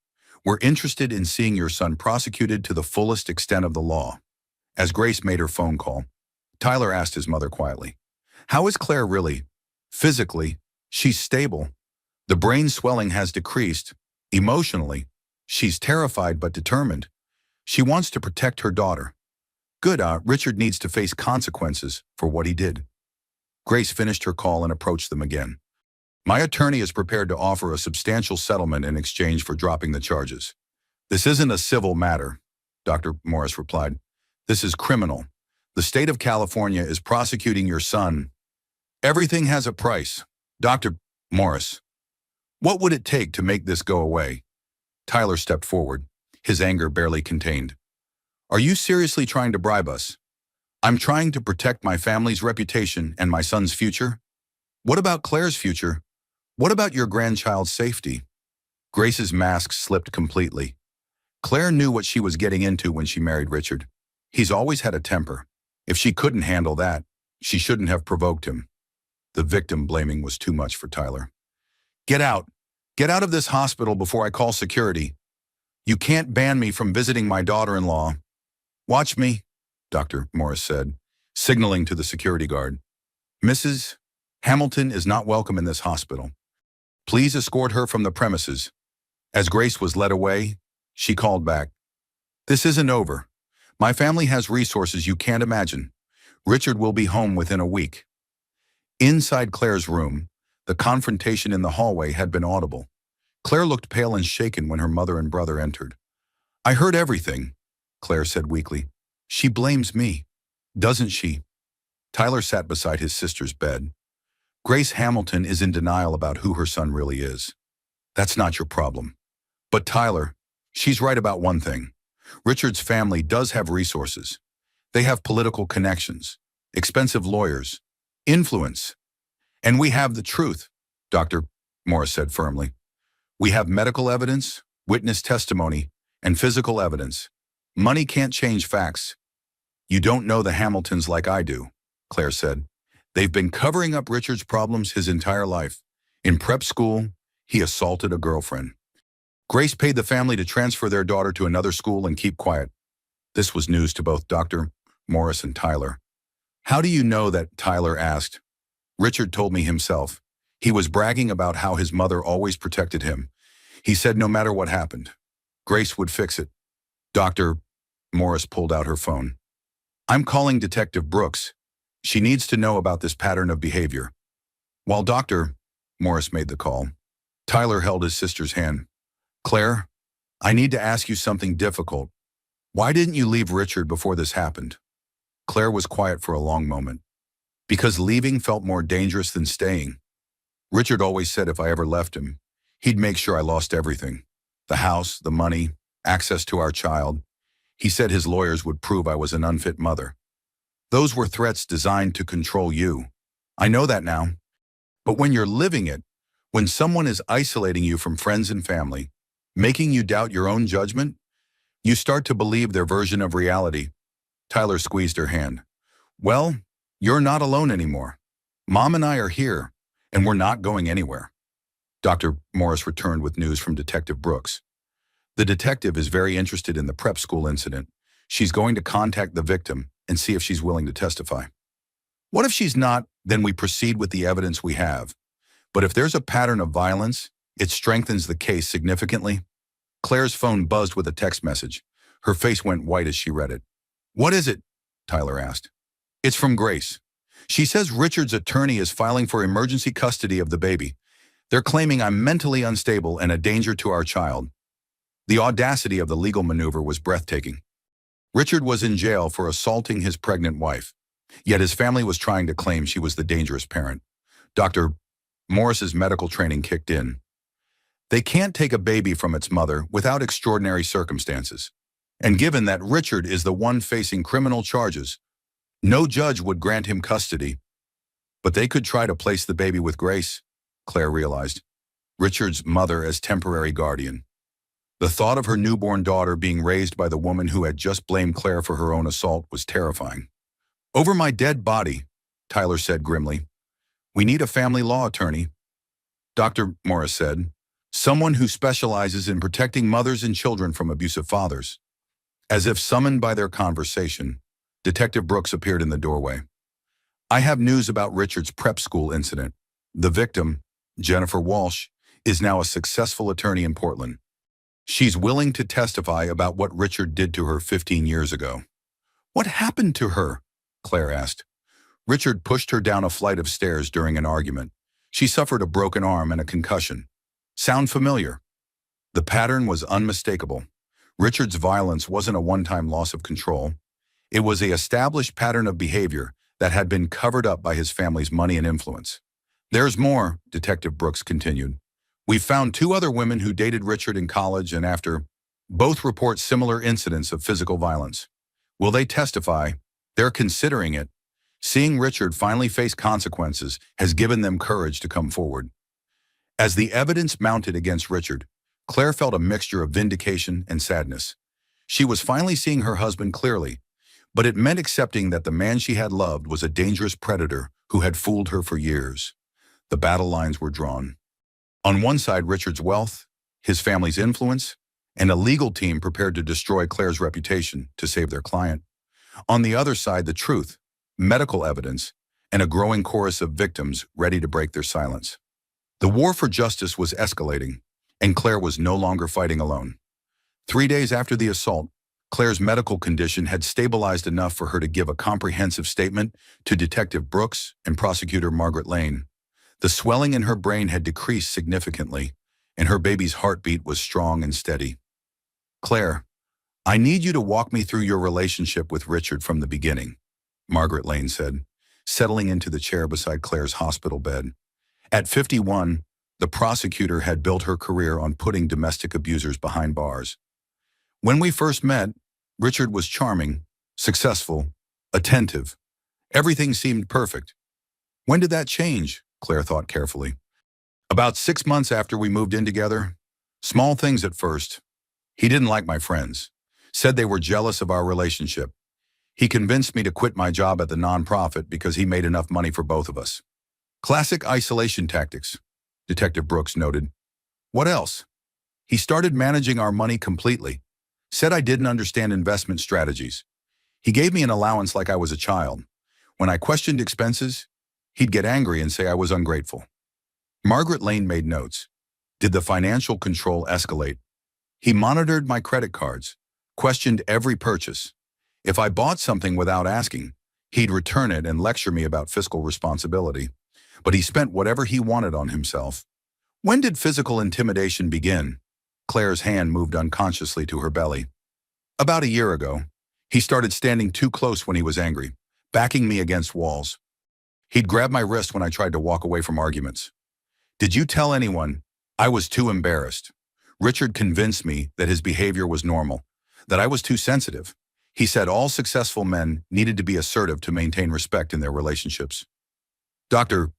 "We're interested in seeing your son prosecuted to the fullest extent of the law." As Grace made her phone call, Tyler asked his mother quietly, "How is Claire really? Physically, she's stable. The brain swelling has decreased. Emotionally, she's terrified but determined. She wants to protect her daughter." "Good, Richard needs to face consequences for what he did." Grace finished her call and approached them again. "My attorney is prepared to offer a substantial settlement in exchange for dropping the charges." "This isn't a civil matter," Dr. Morris replied. "This is criminal. The state of California is prosecuting your son. Everything has a price." "Dr. Morris, what would it take to make this go away?" Tyler stepped forward, his anger barely contained. "Are you seriously trying to bribe us? I'm trying to protect my family's reputation and my son's future. What about Claire's future? What about your grandchild's safety?" Grace's mask slipped completely. Claire knew what she was getting into when she married Richard. He's always had a temper. If she couldn't handle that, she shouldn't have provoked him. The victim blaming was too much for Tyler. "Get out. Get out of this hospital before I call security. You can't ban me from visiting my daughter-in-law." "Watch me," Dr. Morris said, signaling to the security guard. "Mrs. Hamilton is not welcome in this hospital. Please escort her from the premises." As Grace was led away, she called back, "This isn't over. My family has resources you can't imagine. Richard will be home within a week." Inside Claire's room, the confrontation in the hallway had been audible. Claire looked pale and shaken when her mother and brother entered. "I heard everything," Claire said weakly. "She blames me, doesn't she?" Tyler sat beside his sister's bed. "Grace Hamilton is in denial about who her son really is. That's not your problem. But Tyler, she's right about one thing. Richard's family does have resources. They have political connections, expensive lawyers, influence. And we have the truth," Dr. Morris said firmly. "We have medical evidence, witness testimony, and physical evidence. Money can't change facts." "You don't know the Hamiltons like I do," Claire said. "They've been covering up Richard's problems his entire life. In prep school, he assaulted a girlfriend. Grace paid the family to transfer their daughter to another school and keep quiet." This was news to both Dr. Morris and Tyler. "How do you know that?" Tyler asked. "Richard told me himself. He was bragging about how his mother always protected him. He said no matter what happened, Grace would fix it." Dr. Morris pulled out her phone. "I'm calling Detective Brooks. She needs to know about this pattern of behavior." While Dr. Morris made the call, Tyler held his sister's hand. "Claire, I need to ask you something difficult. Why didn't you leave Richard before this happened?" Claire was quiet for a long moment. "Because leaving felt more dangerous than staying. Richard always said if I ever left him, he'd make sure I lost everything. The house, the money, access to our child. He said his lawyers would prove I was an unfit mother. Those were threats designed to control you. I know that now. But when you're living it, when someone is isolating you from friends and family, making you doubt your own judgment, you start to believe their version of reality. Tyler squeezed her hand. Well, you're not alone anymore. Mom and I are here, and we're not going anywhere. Dr. Morris returned with news from Detective Brooks. The detective is very interested in the prep school incident. She's going to contact the victim and see if she's willing to testify. What if she's not? Then we proceed with the evidence we have. But if there's a pattern of violence, it strengthens the case significantly. Claire's phone buzzed with a text message. Her face went white as she read it. What is it? Tyler asked. It's from Grace. She says Richard's attorney is filing for emergency custody of the baby. They're claiming I'm mentally unstable and a danger to our child. The audacity of the legal maneuver was breathtaking. Richard was in jail for assaulting his pregnant wife, yet his family was trying to claim she was the dangerous parent. Dr. Morris's medical training kicked in. They can't take a baby from its mother without extraordinary circumstances. And given that Richard is the one facing criminal charges, no judge would grant him custody. But they could try to place the baby with Grace, Claire realized. Richard's mother as temporary guardian. The thought of her newborn daughter being raised by the woman who had just blamed Claire for her own assault was terrifying. Over my dead body, Tyler said grimly. We need a family law attorney. Dr. Morris said, someone who specializes in protecting mothers and children from abusive fathers. As if summoned by their conversation, Detective Brooks appeared in the doorway. I have news about Richard's prep school incident. The victim, Jennifer Walsh, is now a successful attorney in Portland. She's willing to testify about what Richard did to her 15 years ago. What happened to her? Claire asked. Richard pushed her down a flight of stairs during an argument. She suffered a broken arm and a concussion. Sound familiar? The pattern was unmistakable. Richard's violence wasn't a one-time loss of control. It was an established pattern of behavior that had been covered up by his family's money and influence. There's more, Detective Brooks continued. We found 2 other women who dated Richard in college and after. Both report similar incidents of physical violence. Will they testify? They're considering it. Seeing Richard finally face consequences has given them courage to come forward. As the evidence mounted against Richard, Claire felt a mixture of vindication and sadness. She was finally seeing her husband clearly, but it meant accepting that the man she had loved was a dangerous predator who had fooled her for years. The battle lines were drawn. On one side, Richard's wealth, his family's influence, and a legal team prepared to destroy Claire's reputation to save their client. On the other side, the truth, medical evidence, and a growing chorus of victims ready to break their silence. The war for justice was escalating, and Claire was no longer fighting alone. 3 days after the assault, Claire's medical condition had stabilized enough for her to give a comprehensive statement to Detective Brooks and Prosecutor Margaret Lane. The swelling in her brain had decreased significantly, and her baby's heartbeat was strong and steady. Claire, I need you to walk me through your relationship with Richard from the beginning, Margaret Lane said, settling into the chair beside Claire's hospital bed. At 51, the prosecutor had built her career on putting domestic abusers behind bars. When we first met, Richard was charming, successful, attentive. Everything seemed perfect. When did that change? Claire thought carefully. About 6 months after we moved in together. Small things at first. He didn't like my friends. Said they were jealous of our relationship. He convinced me to quit my job at the nonprofit because he made enough money for both of us. Classic isolation tactics, Detective Brooks noted. What else? He started managing our money completely. Said I didn't understand investment strategies. He gave me an allowance like I was a child. When I questioned expenses, he'd get angry and say I was ungrateful. Margaret Lane made notes. Did the financial control escalate? He monitored my credit cards, questioned every purchase. If I bought something without asking, he'd return it and lecture me about fiscal responsibility. But he spent whatever he wanted on himself. When did physical intimidation begin? Claire's hand moved unconsciously to her belly. About a year ago. He started standing too close when he was angry, backing me against walls. He'd grab my wrist when I tried to walk away from arguments. Did you tell anyone? I was too embarrassed. Richard convinced me that his behavior was normal, that I was too sensitive. He said all successful men needed to be assertive to maintain respect in their relationships. Dr.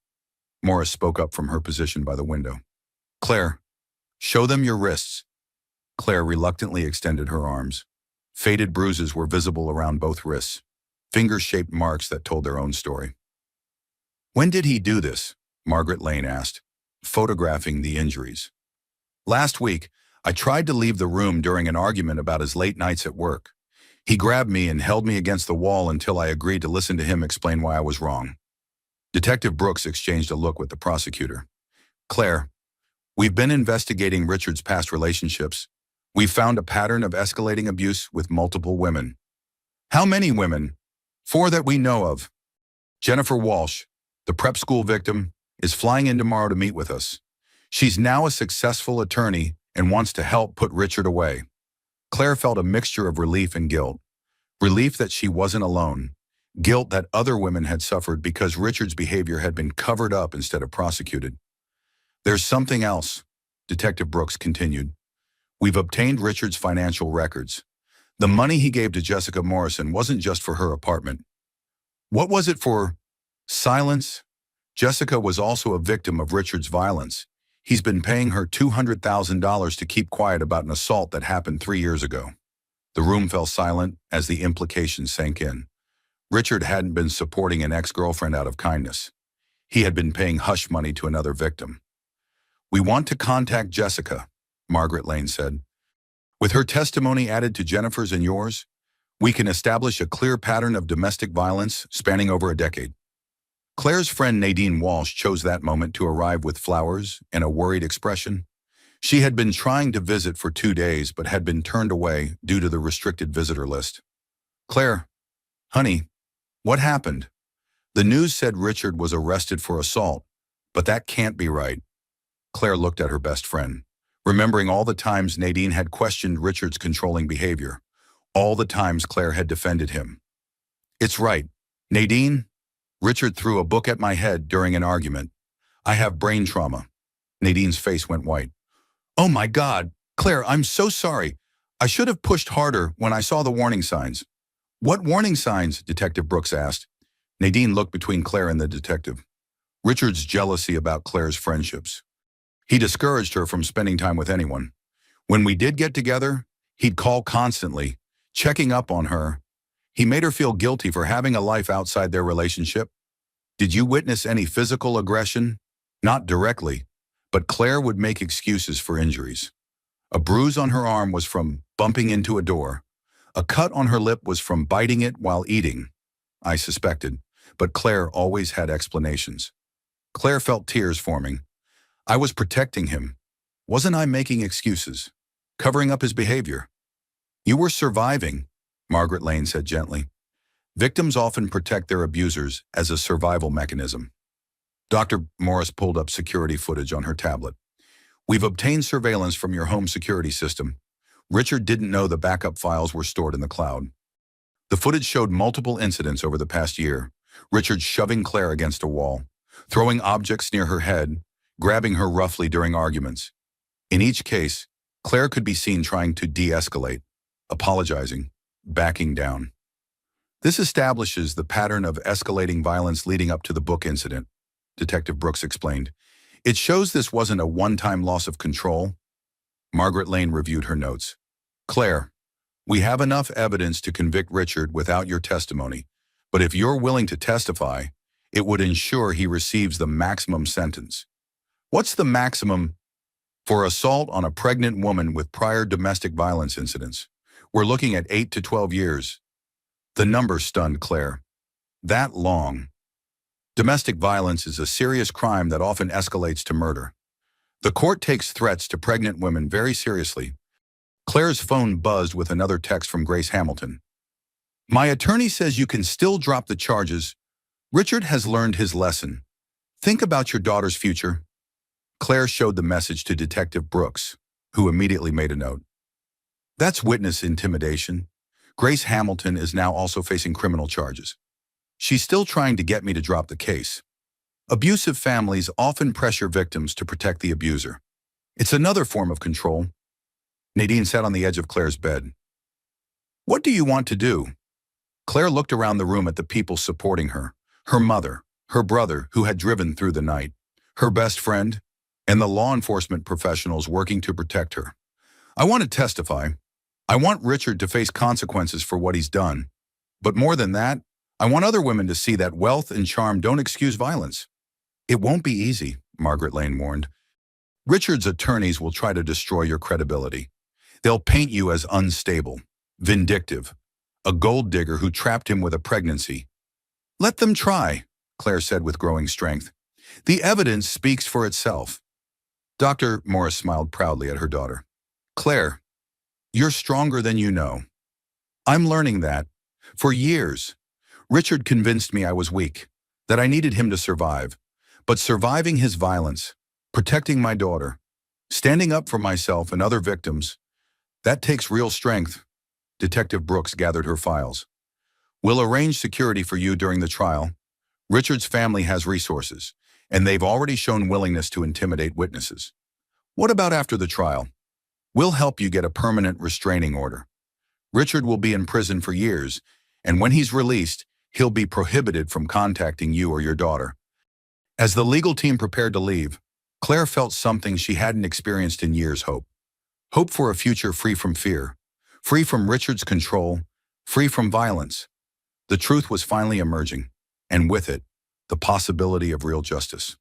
Morris spoke up from her position by the window. Claire, show them your wrists. Claire reluctantly extended her arms. Faded bruises were visible around both wrists, finger-shaped marks that told their own story. When did he do this? Margaret Lane asked, photographing the injuries. Last week, I tried to leave the room during an argument about his late nights at work. He grabbed me and held me against the wall until I agreed to listen to him explain why I was wrong. Detective Brooks exchanged a look with the prosecutor. Claire, we've been investigating Richard's past relationships. We've found a pattern of escalating abuse with multiple women. How many women? 4 that we know of. Jennifer Walsh, the prep school victim, is flying in tomorrow to meet with us. She's now a successful attorney and wants to help put Richard away. Claire felt a mixture of relief and guilt. Relief that she wasn't alone. Guilt that other women had suffered because Richard's behavior had been covered up instead of prosecuted. There's something else, Detective Brooks continued. We've obtained Richard's financial records. The money he gave to Jessica Morrison wasn't just for her apartment. What was it for? Silence? Jessica was also a victim of Richard's violence. He's been paying her $200,000 to keep quiet about an assault that happened 3 years ago. The room fell silent as the implications sank in. Richard hadn't been supporting an ex-girlfriend out of kindness. He had been paying hush money to another victim. We want to contact Jessica, Margaret Lane said. With her testimony added to Jennifer's and yours, we can establish a clear pattern of domestic violence spanning over a decade. Claire's friend Nadine Walsh chose that moment to arrive with flowers and a worried expression. She had been trying to visit for 2 days but had been turned away due to the restricted visitor list. Claire, honey, what happened? The news said Richard was arrested for assault, but that can't be right. Claire looked at her best friend, remembering all the times Nadine had questioned Richard's controlling behavior, all the times Claire had defended him. It's right. Nadine, Richard threw a book at my head during an argument. I have brain trauma. Nadine's face went white. Oh my God, Claire, I'm so sorry. I should have pushed harder when I saw the warning signs. What warning signs? Detective Brooks asked. Nadine looked between Claire and the detective. Richard's jealousy about Claire's friendships. He discouraged her from spending time with anyone. When we did get together, he'd call constantly, checking up on her. He made her feel guilty for having a life outside their relationship. Did you witness any physical aggression? Not directly, but Claire would make excuses for injuries. A bruise on her arm was from bumping into a door. A cut on her lip was from biting it while eating. I suspected, but Claire always had explanations. Claire felt tears forming. I was protecting him. Wasn't I making excuses? Covering up his behavior? You were surviving, Margaret Lane said gently. Victims often protect their abusers as a survival mechanism. Dr. Morris pulled up security footage on her tablet. We've obtained surveillance from your home security system. Richard didn't know the backup files were stored in the cloud. The footage showed multiple incidents over the past year. Richard shoving Claire against a wall, throwing objects near her head, grabbing her roughly during arguments. In each case, Claire could be seen trying to de-escalate, apologizing, backing down. This establishes the pattern of escalating violence leading up to the book incident, Detective Brooks explained. It shows this wasn't a one-time loss of control. Margaret Lane reviewed her notes. Claire, we have enough evidence to convict Richard without your testimony, but if you're willing to testify, it would ensure he receives the maximum sentence. What's the maximum? For assault on a pregnant woman with prior domestic violence incidents, we're looking at 8 to 12 years. The number stunned Claire. That long. Domestic violence is a serious crime that often escalates to murder. The court takes threats to pregnant women very seriously. Claire's phone buzzed with another text from Grace Hamilton. My attorney says you can still drop the charges. Richard has learned his lesson. Think about your daughter's future. Claire showed the message to Detective Brooks, who immediately made a note. That's witness intimidation. Grace Hamilton is now also facing criminal charges. She's still trying to get me to drop the case. Abusive families often pressure victims to protect the abuser. It's another form of control. Nadine sat on the edge of Claire's bed. What do you want to do? Claire looked around the room at the people supporting her. Her mother, her brother who had driven through the night, her best friend, and the law enforcement professionals working to protect her. I want to testify. I want Richard to face consequences for what he's done. But more than that, I want other women to see that wealth and charm don't excuse violence. It won't be easy, Margaret Lane warned. Richard's attorneys will try to destroy your credibility. They'll paint you as unstable, vindictive, a gold digger who trapped him with a pregnancy. Let them try, Claire said with growing strength. The evidence speaks for itself. Dr. Morris smiled proudly at her daughter. Claire, you're stronger than you know. I'm learning that. For years, Richard convinced me I was weak, that I needed him to survive. But surviving his violence, protecting my daughter, standing up for myself and other victims, that takes real strength. Detective Brooks gathered her files. We'll arrange security for you during the trial. Richard's family has resources, and they've already shown willingness to intimidate witnesses. What about after the trial? We'll help you get a permanent restraining order. Richard will be in prison for years, and when he's released, he'll be prohibited from contacting you or your daughter. As the legal team prepared to leave, Claire felt something she hadn't experienced in years: hope. Hope for a future free from fear, free from Richard's control, free from violence. The truth was finally emerging, and with it, the possibility of real justice.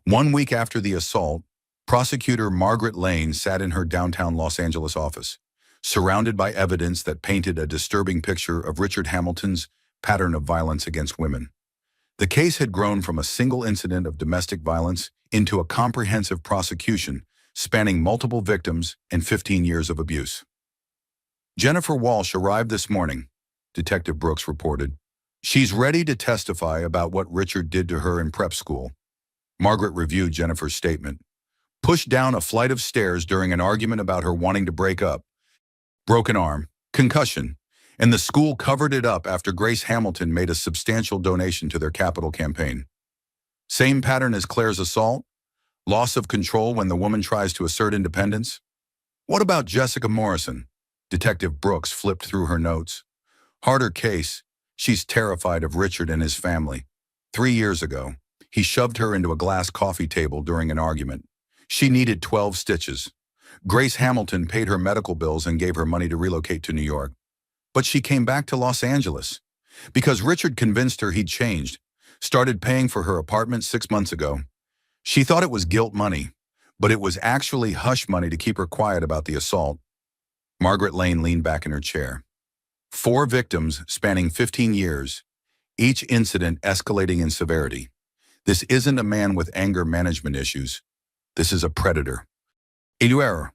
1 week after the assault, prosecutor Margaret Lane sat in her downtown Los Angeles office, surrounded by evidence that painted a disturbing picture of Richard Hamilton's pattern of violence against women. The case had grown from a single incident of domestic violence into a comprehensive prosecution spanning multiple victims and 15 years of abuse. Jennifer Walsh arrived this morning, Detective Brooks reported. She's ready to testify about what Richard did to her in prep school. Margaret reviewed Jennifer's statement. Pushed down a flight of stairs during an argument about her wanting to break up. Broken arm, concussion, and the school covered it up after Grace Hamilton made a substantial donation to their capital campaign. Same pattern as Claire's assault? Loss of control when the woman tries to assert independence? What about Jessica Morrison? Detective Brooks flipped through her notes. Harder case. She's terrified of Richard and his family. 3 years ago, he shoved her into a glass coffee table during an argument. She needed 12 stitches. Grace Hamilton paid her medical bills and gave her money to relocate to New York. But she came back to Los Angeles because Richard convinced her he'd changed, started paying for her apartment 6 months ago. She thought it was guilt money, but it was actually hush money to keep her quiet about the assault. Margaret Lane leaned back in her chair. 4 victims spanning 15 years, each incident escalating in severity. This isn't a man with anger management issues. This is a predator. Millionaire.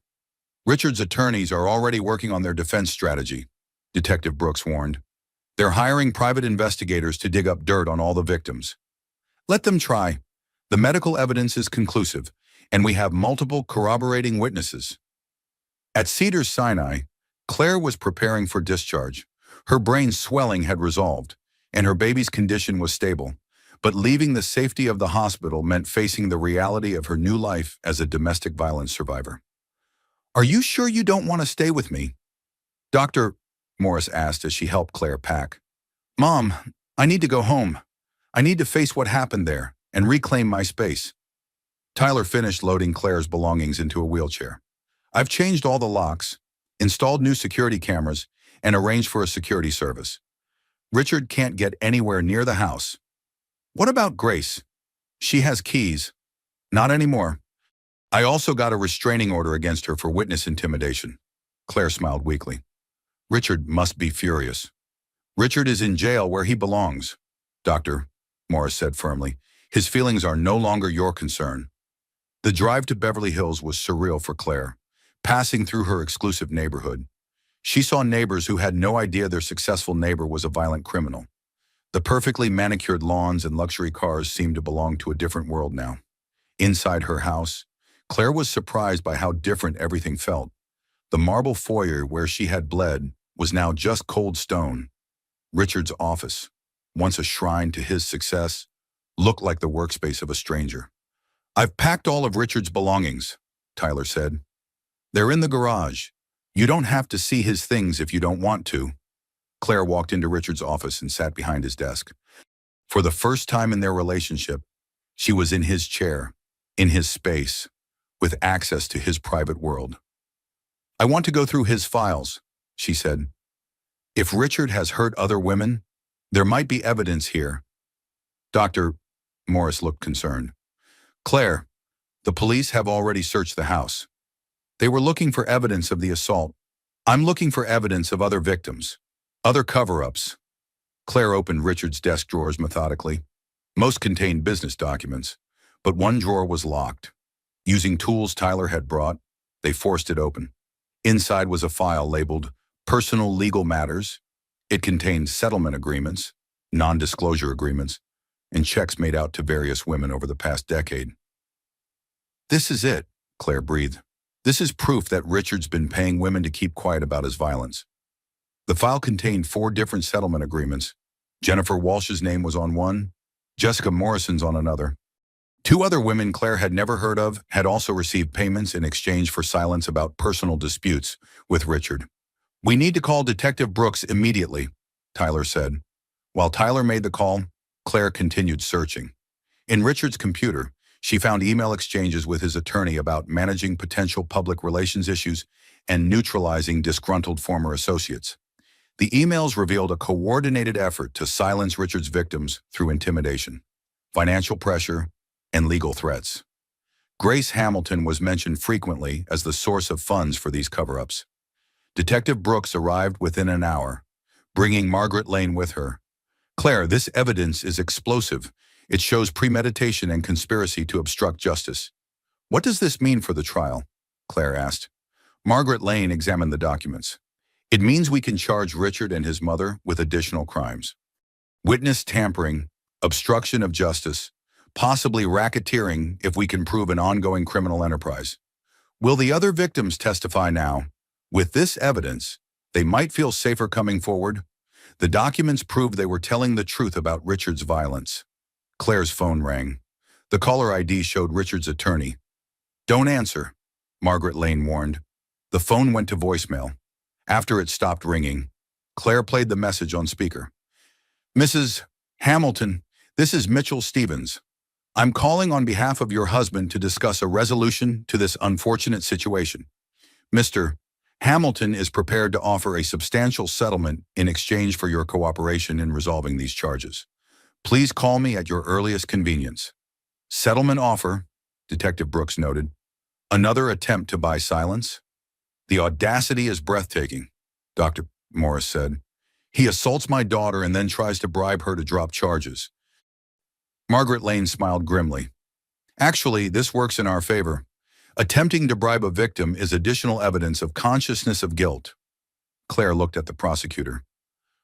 Richard's attorneys are already working on their defense strategy, Detective Brooks warned. They're hiring private investigators to dig up dirt on all the victims. Let them try. The medical evidence is conclusive, and we have multiple corroborating witnesses. At Cedars-Sinai, Claire was preparing for discharge. Her brain swelling had resolved, and her baby's condition was stable. But leaving the safety of the hospital meant facing the reality of her new life as a domestic violence survivor. Are you sure you don't want to stay with me? Dr. Morris asked as she helped Claire pack. Mom, I need to go home. I need to face what happened there and reclaim my space. Tyler finished loading Claire's belongings into a wheelchair. I've changed all the locks, installed new security cameras, and arranged for a security service. Richard can't get anywhere near the house. What about Grace? She has keys. Not anymore. I also got a restraining order against her for witness intimidation. Claire smiled weakly. Richard must be furious. Richard is in jail where he belongs, Dr. Morris said firmly. His feelings are no longer your concern. The drive to Beverly Hills was surreal for Claire, passing through her exclusive neighborhood. She saw neighbors who had no idea their successful neighbor was a violent criminal. The perfectly manicured lawns and luxury cars seemed to belong to a different world now. Inside her house, Claire was surprised by how different everything felt. The marble foyer where she had bled was now just cold stone. Richard's office, once a shrine to his success, looked like the workspace of a stranger. I've packed all of Richard's belongings, Tyler said. They're in the garage. You don't have to see his things if you don't want to. Claire walked into Richard's office and sat behind his desk. For the first time in their relationship, she was in his chair, in his space, with access to his private world. "I want to go through his files," she said. "If Richard has hurt other women, there might be evidence here." Dr. Morris looked concerned. "Claire, the police have already searched the house. They were looking for evidence of the assault. I'm looking for evidence of other victims, other cover-ups." Claire opened Richard's desk drawers methodically. Most contained business documents, but one drawer was locked. Using tools Tyler had brought, they forced it open. Inside was a file labeled Personal Legal Matters. It contained settlement agreements, non-disclosure agreements, and checks made out to various women over the past decade. "This is it," Claire breathed. "This is proof that Richard's been paying women to keep quiet about his violence." The file contained 4 different settlement agreements. Jennifer Walsh's name was on one, Jessica Morrison's on another. 2 other women Claire had never heard of had also received payments in exchange for silence about personal disputes with Richard. "We need to call Detective Brooks immediately," Tyler said. While Tyler made the call, Claire continued searching. In Richard's computer, she found email exchanges with his attorney about managing potential public relations issues and neutralizing disgruntled former associates. The emails revealed a coordinated effort to silence Richard's victims through intimidation, financial pressure, and legal threats. Grace Hamilton was mentioned frequently as the source of funds for these cover-ups. Detective Brooks arrived within an hour, bringing Margaret Lane with her. "Claire, this evidence is explosive. It shows premeditation and conspiracy to obstruct justice." "What does this mean for the trial?" Claire asked. Margaret Lane examined the documents. "It means we can charge Richard and his mother with additional crimes. Witness tampering, obstruction of justice, possibly racketeering if we can prove an ongoing criminal enterprise. Will the other victims testify now? With this evidence, they might feel safer coming forward." The documents proved they were telling the truth about Richard's violence. Claire's phone rang. The caller ID showed Richard's attorney. "Don't answer," Margaret Lane warned. The phone went to voicemail. After it stopped ringing, Claire played the message on speaker. "Mrs. Hamilton, this is Mitchell Stevens. I'm calling on behalf of your husband to discuss a resolution to this unfortunate situation. Mr. Hamilton is prepared to offer a substantial settlement in exchange for your cooperation in resolving these charges. Please call me at your earliest convenience." "Settlement offer," Detective Brooks noted. "Another attempt to buy silence?" "The audacity is breathtaking," Dr. Morris said. "He assaults my daughter and then tries to bribe her to drop charges." Margaret Lane smiled grimly. "Actually, this works in our favor. Attempting to bribe a victim is additional evidence of consciousness of guilt." Claire looked at the prosecutor.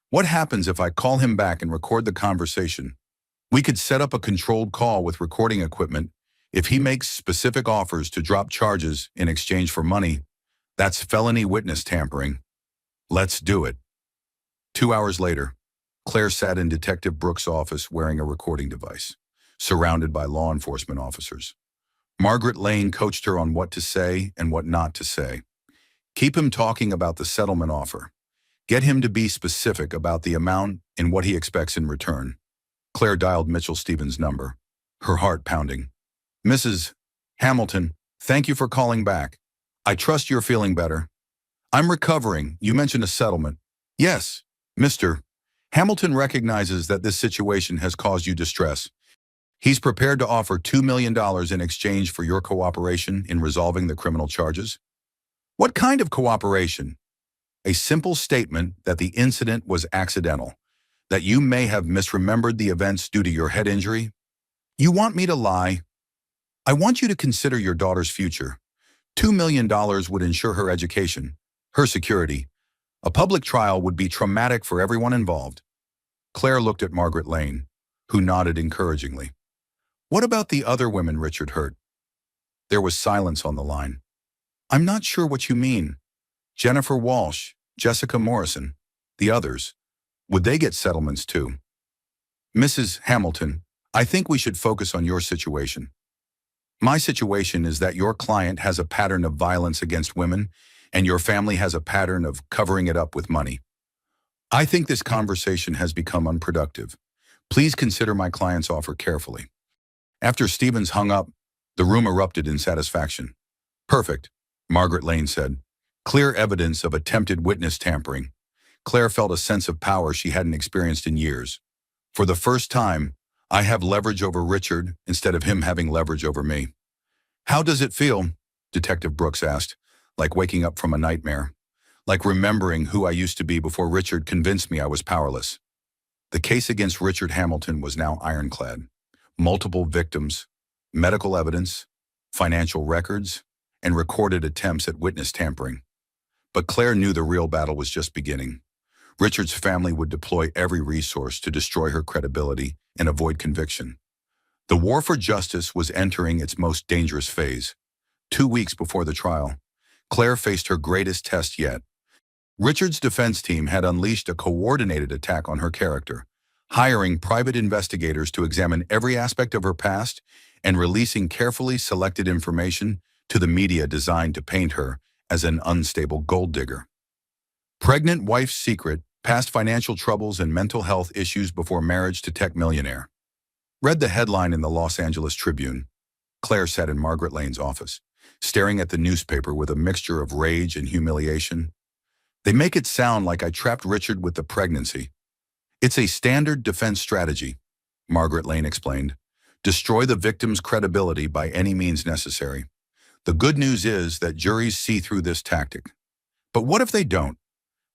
"What happens if I call him back and record the conversation? We could set up a controlled call with recording equipment. If he makes specific offers to drop charges in exchange for money, that's felony witness tampering. Let's do it." 2 hours later, Claire sat in Detective Brooks' office wearing a recording device, surrounded by law enforcement officers. Margaret Lane coached her on what to say and what not to say. Keep him talking about the settlement offer. Get him to be specific about the amount and what he expects in return. Claire dialed Mitchell Stevens' number, her heart pounding. "Mrs. Hamilton, thank you for calling back. I trust you're feeling better." "I'm recovering. You mentioned a settlement." "Yes, Mr. Hamilton recognizes that this situation has caused you distress. He's prepared to offer $2 million in exchange for your cooperation in resolving the criminal charges." "What kind of cooperation?" "A simple statement that the incident was accidental, that you may have misremembered the events due to your head injury." "You want me to lie?" "I want you to consider your daughter's future. $2 million would ensure her education, her security. A public trial would be traumatic for everyone involved." Claire looked at Margaret Lane, who nodded encouragingly. "What about the other women Richard hurt?" There was silence on the line. "I'm not sure what you mean. Jennifer Walsh, Jessica Morrison, the others. Would they get settlements too?" "Mrs. Hamilton, I think we should focus on your situation. My situation is that your client has a pattern of violence against women, and your family has a pattern of covering it up with money. I think this conversation has become unproductive. Please consider my client's offer carefully. After Stevens hung up, the room erupted in satisfaction. Perfect, Margaret Lane said. Clear evidence of attempted witness tampering. Claire felt a sense of power she hadn't experienced in years. For the first time, I have leverage over Richard instead of him having leverage over me. How does it feel? Detective Brooks asked, like waking up from a nightmare. Like remembering who I used to be before Richard convinced me I was powerless. The case against Richard Hamilton was now ironclad. Multiple victims, medical evidence, financial records, and recorded attempts at witness tampering. But Claire knew the real battle was just beginning. Richard's family would deploy every resource to destroy her credibility and avoid conviction. The war for justice was entering its most dangerous phase. 2 weeks before the trial, Claire faced her greatest test yet. Richard's defense team had unleashed a coordinated attack on her character, hiring private investigators to examine every aspect of her past and releasing carefully selected information to the media designed to paint her as an unstable gold digger. Pregnant wife's secret, past financial troubles and mental health issues before marriage to tech millionaire. Read the headline in the Los Angeles Tribune. Claire sat in Margaret Lane's office, staring at the newspaper with a mixture of rage and humiliation. They make it sound like I trapped Richard with the pregnancy. It's a standard defense strategy, Margaret Lane explained. Destroy the victim's credibility by any means necessary. The good news is that juries see through this tactic. But what if they don't?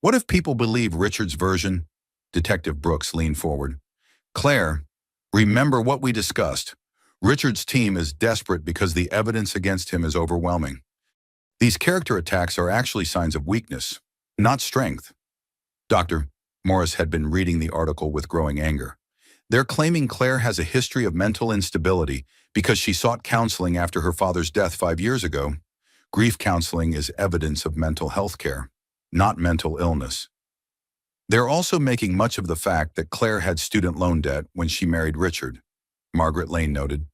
What if people believe Richard's version? Detective Brooks leaned forward. Claire, remember what we discussed. Richard's team is desperate because the evidence against him is overwhelming. These character attacks are actually signs of weakness, not strength. Dr. Morris had been reading the article with growing anger. They're claiming Claire has a history of mental instability because she sought counseling after her father's death 5 years ago. Grief counseling is evidence of mental health care, not mental illness. They're also making much of the fact that Claire had student loan debt when she married Richard, Margaret Lane noted,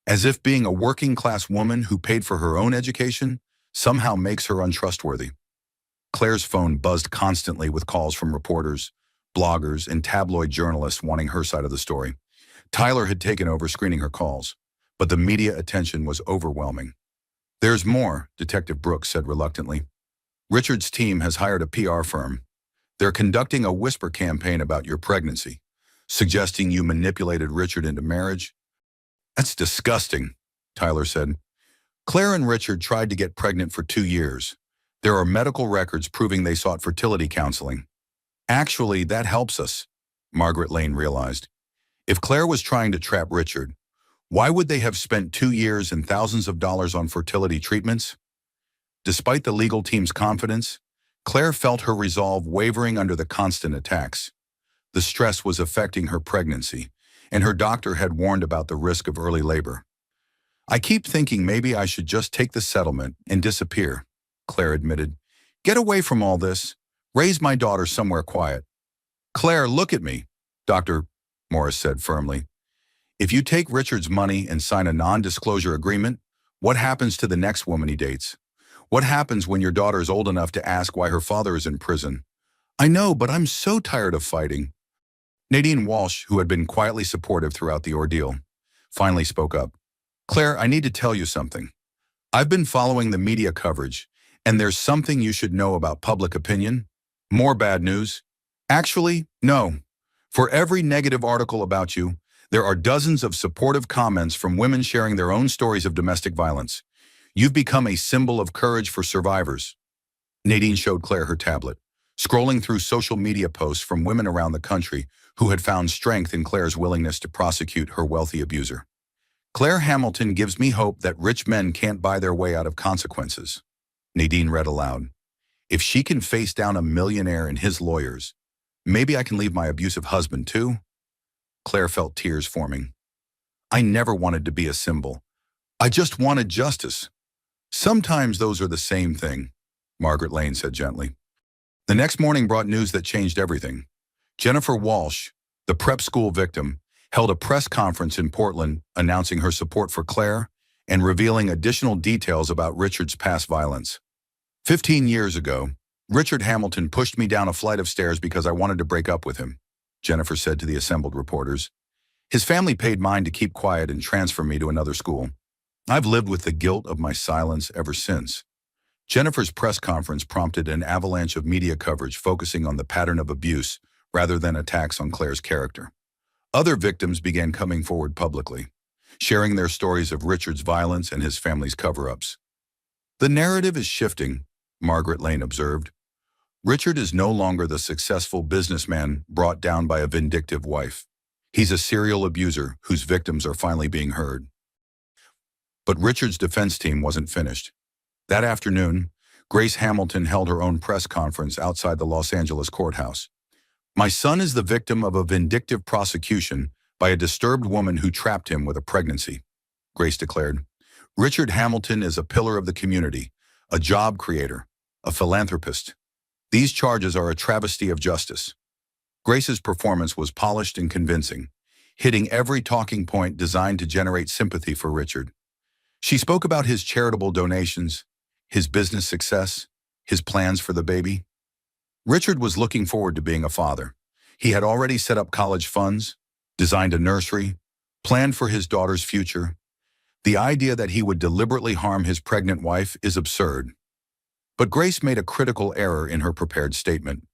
as if being a working-class woman who paid for her own education somehow makes her untrustworthy. Claire's phone buzzed constantly with calls from reporters, bloggers, and tabloid journalists wanting her side of the story. Tyler had taken over screening her calls, but the media attention was overwhelming. There's more, Detective Brooks said reluctantly. Richard's team has hired a PR firm. They're conducting a whisper campaign about your pregnancy, suggesting you manipulated Richard into marriage. That's disgusting, Tyler said. Claire and Richard tried to get pregnant for 2 years. There are medical records proving they sought fertility counseling. Actually, that helps us, Margaret Lane realized. If Claire was trying to trap Richard, why would they have spent 2 years and thousands of dollars on fertility treatments? Despite the legal team's confidence, Claire felt her resolve wavering under the constant attacks. The stress was affecting her pregnancy, and her doctor had warned about the risk of early labor. I keep thinking maybe I should just take the settlement and disappear, Claire admitted. Get away from all this. Raise my daughter somewhere quiet. Claire, look at me, Dr. Morris said firmly. If you take Richard's money and sign a non-disclosure agreement, what happens to the next woman he dates? What happens when your daughter is old enough to ask why her father is in prison? I know, but I'm so tired of fighting. Nadine Walsh, who had been quietly supportive throughout the ordeal, finally spoke up. Claire, I need to tell you something. I've been following the media coverage, and there's something you should know about public opinion. More bad news. Actually, no. For every negative article about you, there are dozens of supportive comments from women sharing their own stories of domestic violence. You've become a symbol of courage for survivors. Nadine showed Claire her tablet, scrolling through social media posts from women around the country who had found strength in Claire's willingness to prosecute her wealthy abuser. Claire Hamilton gives me hope that rich men can't buy their way out of consequences. Nadine read aloud. If she can face down a millionaire and his lawyers, maybe I can leave my abusive husband too? Claire felt tears forming. I never wanted to be a symbol. I just wanted justice. Sometimes those are the same thing, Margaret Lane said gently. The next morning brought news that changed everything. Jennifer Walsh, the prep school victim, held a press conference in Portland announcing her support for Claire and revealing additional details about Richard's past violence. 15 years ago, Richard Hamilton pushed me down a flight of stairs because I wanted to break up with him, Jennifer said to the assembled reporters. His family paid mine to keep quiet and transfer me to another school. I've lived with the guilt of my silence ever since. Jennifer's press conference prompted an avalanche of media coverage focusing on the pattern of abuse rather than attacks on Claire's character. Other victims began coming forward publicly, sharing their stories of Richard's violence and his family's cover-ups. The narrative is shifting, Margaret Lane observed. Richard is no longer the successful businessman brought down by a vindictive wife. He's a serial abuser whose victims are finally being heard. But Richard's defense team wasn't finished. That afternoon, Grace Hamilton held her own press conference outside the Los Angeles courthouse. My son is the victim of a vindictive prosecution by a disturbed woman who trapped him with a pregnancy, Grace declared. Richard Hamilton is a pillar of the community, a job creator, a philanthropist. These charges are a travesty of justice. Grace's performance was polished and convincing, hitting every talking point designed to generate sympathy for Richard. She spoke about his charitable donations, his business success, his plans for the baby. Richard was looking forward to being a father. He had already set up college funds, designed a nursery, planned for his daughter's future. The idea that he would deliberately harm his pregnant wife is absurd. But Grace made a critical error in her prepared statement.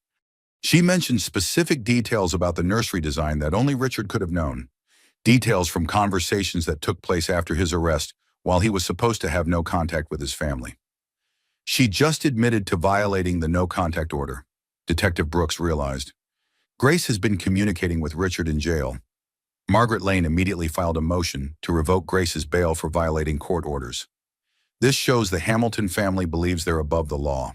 She mentioned specific details about the nursery design that only Richard could have known, details from conversations that took place after his arrest while he was supposed to have no contact with his family. She just admitted to violating the no-contact order, Detective Brooks realized. Grace has been communicating with Richard in jail. Margaret Lane immediately filed a motion to revoke Grace's bail for violating court orders. This shows the Hamilton family believes they're above the law.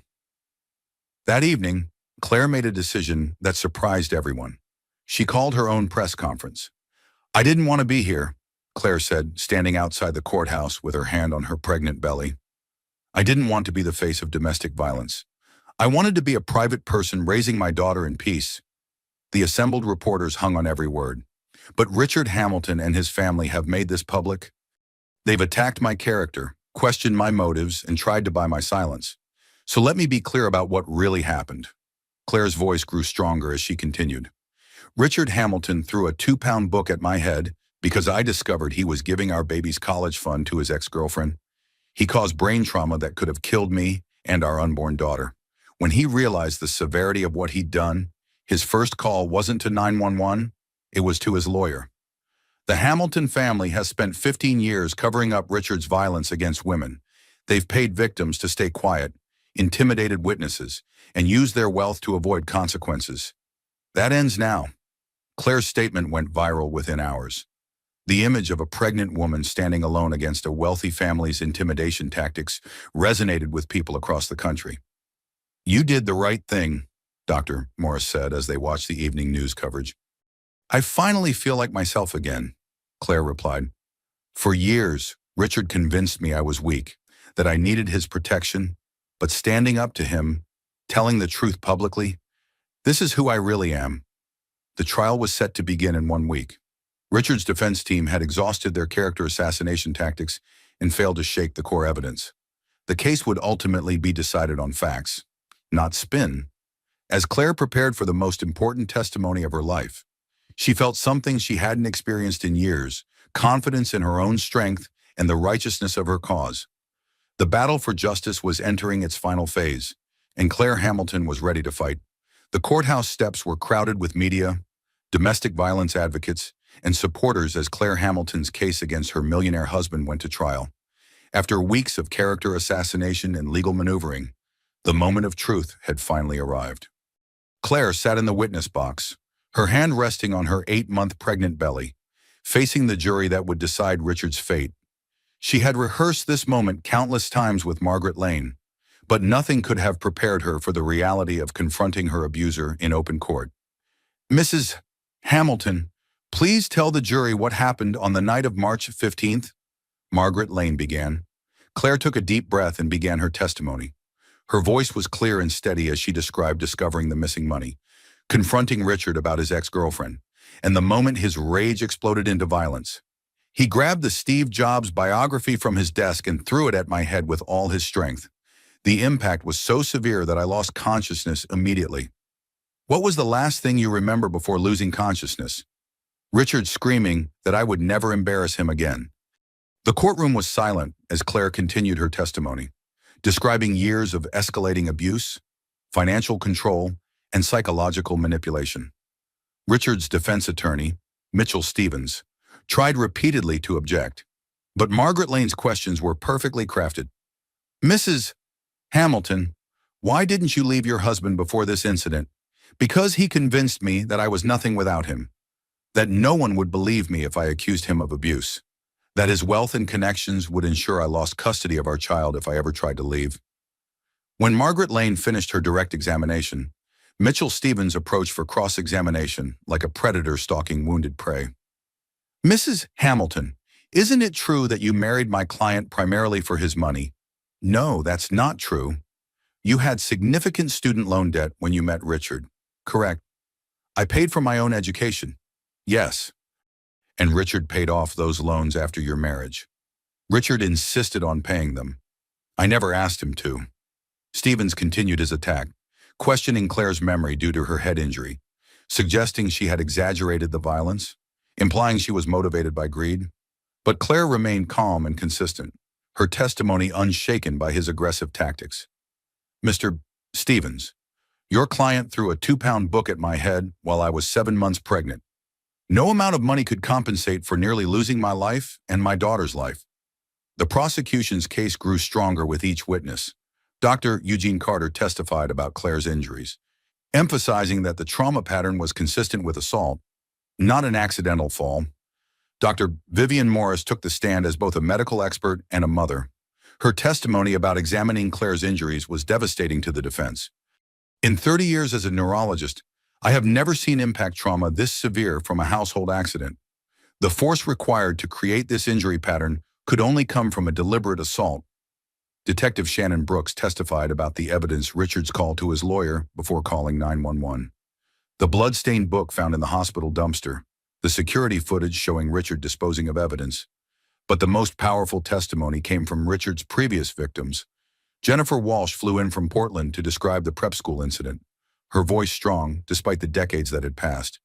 That evening, Claire made a decision that surprised everyone. She called her own press conference. I didn't want to be here, Claire said, standing outside the courthouse with her hand on her pregnant belly. I didn't want to be the face of domestic violence. I wanted to be a private person raising my daughter in peace. The assembled reporters hung on every word. But Richard Hamilton and his family have made this public. They've attacked my character, questioned my motives, and tried to buy my silence. So let me be clear about what really happened. Claire's voice grew stronger as she continued. Richard Hamilton threw a 2-pound book at my head because I discovered he was giving our baby's college fund to his ex-girlfriend. He caused brain trauma that could have killed me and our unborn daughter. When he realized the severity of what he'd done, his first call wasn't to 911, it was to his lawyer. The Hamilton family has spent 15 years covering up Richard's violence against women. They've paid victims to stay quiet, intimidated witnesses, and used their wealth to avoid consequences. That ends now. Claire's statement went viral within hours. The image of a pregnant woman standing alone against a wealthy family's intimidation tactics resonated with people across the country. You did the right thing, Dr. Morris said as they watched the evening news coverage. I finally feel like myself again, Claire replied. For years, Richard convinced me I was weak, that I needed his protection, but standing up to him, telling the truth publicly, this is who I really am. The trial was set to begin in 1 week. Richard's defense team had exhausted their character assassination tactics and failed to shake the core evidence. The case would ultimately be decided on facts, not spin. As Claire prepared for the most important testimony of her life, she felt something she hadn't experienced in years, confidence in her own strength and the righteousness of her cause. The battle for justice was entering its final phase, and Claire Hamilton was ready to fight. The courthouse steps were crowded with media, domestic violence advocates, and supporters as Claire Hamilton's case against her millionaire husband went to trial. After weeks of character assassination and legal maneuvering, the moment of truth had finally arrived. Claire sat in the witness box, her hand resting on her 8-month pregnant belly, facing the jury that would decide Richard's fate. She had rehearsed this moment countless times with Margaret Lane, but nothing could have prepared her for the reality of confronting her abuser in open court. Mrs. Hamilton, please tell the jury what happened on the night of March 15th, Margaret Lane began. Claire took a deep breath and began her testimony. Her voice was clear and steady as she described discovering the missing money, confronting Richard about his ex-girlfriend, and the moment his rage exploded into violence. He grabbed the Steve Jobs biography from his desk and threw it at my head with all his strength. The impact was so severe that I lost consciousness immediately. What was the last thing you remember before losing consciousness? Richard screaming that I would never embarrass him again. The courtroom was silent as Claire continued her testimony, describing years of escalating abuse, financial control, and psychological manipulation. Richard's defense attorney, Mitchell Stevens, tried repeatedly to object, but Margaret Lane's questions were perfectly crafted. Mrs. Hamilton, why didn't you leave your husband before this incident? Because he convinced me that I was nothing without him, that no one would believe me if I accused him of abuse, that his wealth and connections would ensure I lost custody of our child if I ever tried to leave. When Margaret Lane finished her direct examination, Mitchell Stevens approached for cross-examination like a predator stalking wounded prey. Mrs. Hamilton, isn't it true that you married my client primarily for his money? No, that's not true. You had significant student loan debt when you met Richard. Correct. I paid for my own education. Yes. And Richard paid off those loans after your marriage. Richard insisted on paying them. I never asked him to. Stevens continued his attack, questioning Claire's memory due to her head injury, suggesting she had exaggerated the violence, implying she was motivated by greed. But Claire remained calm and consistent, her testimony unshaken by his aggressive tactics. Mr. Stevens, your client threw a 2-pound book at my head while I was 7 months pregnant. No amount of money could compensate for nearly losing my life and my daughter's life. The prosecution's case grew stronger with each witness. Dr. Eugene Carter testified about Claire's injuries, emphasizing that the trauma pattern was consistent with assault, not an accidental fall. Dr. Vivian Morris took the stand as both a medical expert and a mother. Her testimony about examining Claire's injuries was devastating to the defense. In 30 years as a neurologist, I have never seen impact trauma this severe from a household accident. The force required to create this injury pattern could only come from a deliberate assault. Detective Shannon Brooks testified about the evidence Richard's call to his lawyer before calling 911. The blood-stained book found in the hospital dumpster, the security footage showing Richard disposing of evidence. But the most powerful testimony came from Richard's previous victims. Jennifer Walsh flew in from Portland to describe the prep school incident, her voice strong despite the decades that had passed.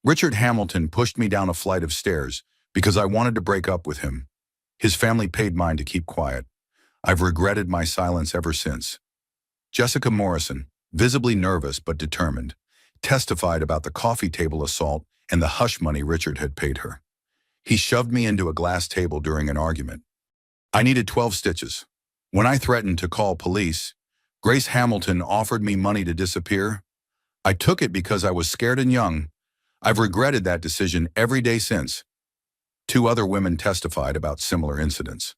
Richard Hamilton pushed me down a flight of stairs because I wanted to break up with him. His family paid mine to keep quiet. I've regretted my silence ever since. Jessica Morrison, visibly nervous but determined, testified about the coffee table assault and the hush money Richard had paid her. He shoved me into a glass table during an argument. I needed 12 stitches. When I threatened to call police, Grace Hamilton offered me money to disappear. I took it because I was scared and young. I've regretted that decision every day since. 2 other women testified about similar incidents,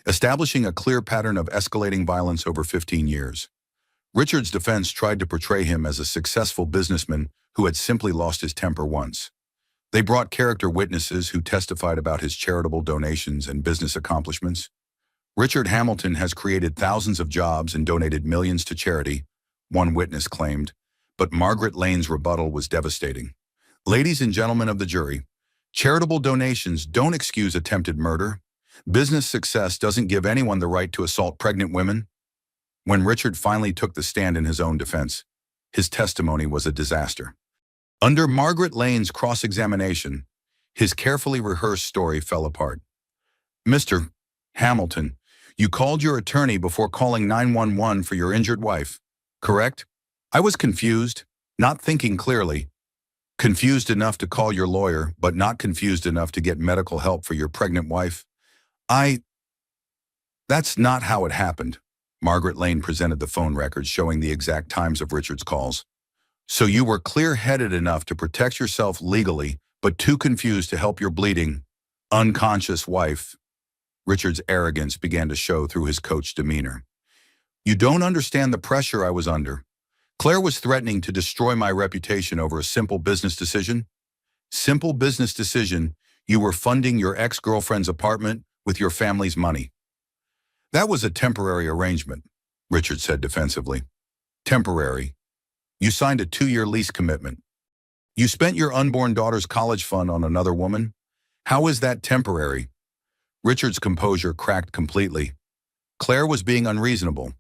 establishing a clear pattern of escalating violence over 15 years. Richard's defense tried to portray him as a successful businessman who had simply lost his temper once. They brought character witnesses who testified about his charitable donations and business accomplishments. Richard Hamilton has created thousands of jobs and donated millions to charity, one witness claimed, but Margaret Lane's rebuttal was devastating. Ladies and gentlemen of the jury, charitable donations don't excuse attempted murder. Business success doesn't give anyone the right to assault pregnant women. When Richard finally took the stand in his own defense, his testimony was a disaster. Under Margaret Lane's cross-examination, his carefully rehearsed story fell apart. Mr. Hamilton, you called your attorney before calling 911 for your injured wife, correct? I was confused, not thinking clearly. Confused enough to call your lawyer, but not confused enough to get medical help for your pregnant wife. That's not how it happened. Margaret Lane presented the phone records showing the exact times of Richard's calls. So you were clear-headed enough to protect yourself legally, but too confused to help your bleeding, unconscious wife. Richard's arrogance began to show through his coached demeanor. You don't understand the pressure I was under. Claire was threatening to destroy my reputation over a simple business decision. Simple business decision, you were funding your ex-girlfriend's apartment with your family's money. That was a temporary arrangement, Richard said defensively. Temporary. You signed a 2-year lease commitment. You spent your unborn daughter's college fund on another woman. How is that temporary? Richard's composure cracked completely. Claire was being unreasonable.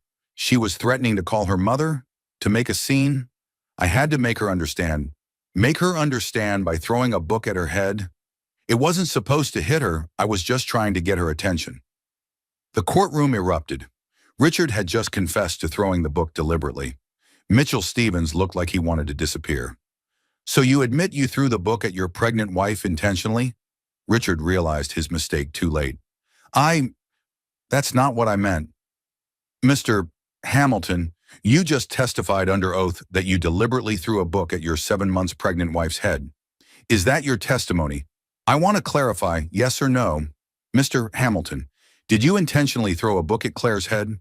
She was threatening to call her mother, to make a scene. I had to make her understand. Make her understand by throwing a book at her head. It wasn't supposed to hit her, I was just trying to get her attention. The courtroom erupted. Richard had just confessed to throwing the book deliberately. Mitchell Stevens looked like he wanted to disappear. So you admit you threw the book at your pregnant wife intentionally? Richard realized his mistake too late. That's not what I meant. Mr. Hamilton, you just testified under oath that you deliberately threw a book at your 7 months pregnant wife's head. Is that your testimony? I want to clarify, yes or no. Mr. Hamilton, did you intentionally throw a book at Claire's head?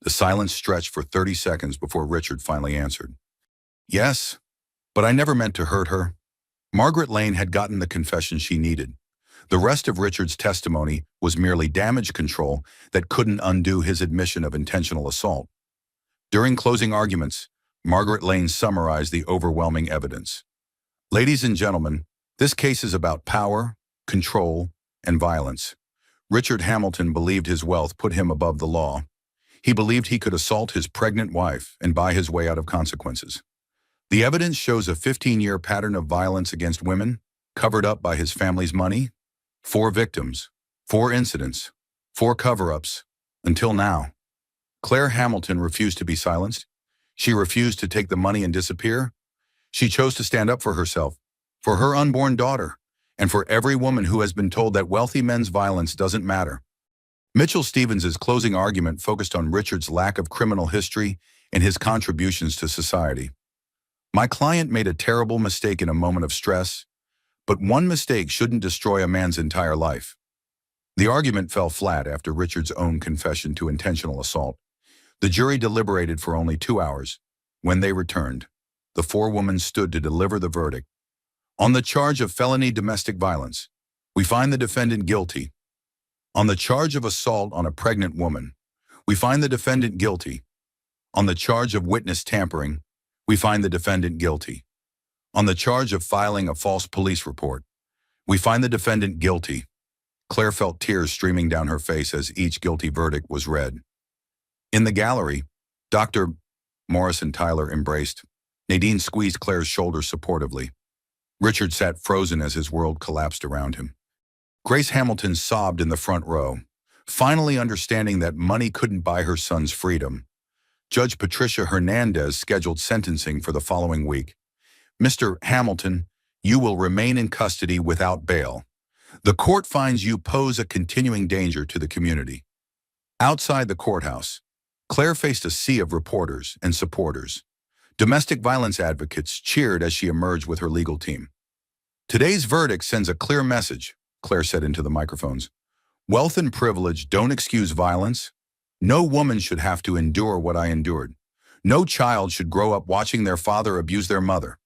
The silence stretched for 30 seconds before Richard finally answered. Yes, but I never meant to hurt her. Margaret Lane had gotten the confession she needed. The rest of Richard's testimony was merely damage control that couldn't undo his admission of intentional assault. During closing arguments, Margaret Lane summarized the overwhelming evidence. Ladies and gentlemen, this case is about power, control, and violence. Richard Hamilton believed his wealth put him above the law. He believed he could assault his pregnant wife and buy his way out of consequences. The evidence shows a 15-year pattern of violence against women, covered up by his family's money. 4 victims, 4 incidents, 4 cover-ups, until now. Claire Hamilton refused to be silenced. She refused to take the money and disappear. She chose to stand up for herself, for her unborn daughter, and for every woman who has been told that wealthy men's violence doesn't matter. Mitchell Stevens' closing argument focused on Richard's lack of criminal history and his contributions to society. My client made a terrible mistake in a moment of stress, but one mistake shouldn't destroy a man's entire life. The argument fell flat after Richard's own confession to intentional assault. The jury deliberated for only 2 hours. When they returned, the 4 women stood to deliver the verdict. On the charge of felony domestic violence, we find the defendant guilty. On the charge of assault on a pregnant woman, we find the defendant guilty. On the charge of witness tampering, we find the defendant guilty. On the charge of filing a false police report, we find the defendant guilty. Claire felt tears streaming down her face as each guilty verdict was read. In the gallery, Dr. Morris and Tyler embraced. Nadine squeezed Claire's shoulder supportively. Richard sat frozen as his world collapsed around him. Grace Hamilton sobbed in the front row, finally understanding that money couldn't buy her son's freedom. Judge Patricia Hernandez scheduled sentencing for the following week. Mr. Hamilton, you will remain in custody without bail. The court finds you pose a continuing danger to the community. Outside the courthouse, Claire faced a sea of reporters and supporters. Domestic violence advocates cheered as she emerged with her legal team. Today's verdict sends a clear message, Claire said into the microphones. Wealth and privilege don't excuse violence. No woman should have to endure what I endured. No child should grow up watching their father abuse their mother.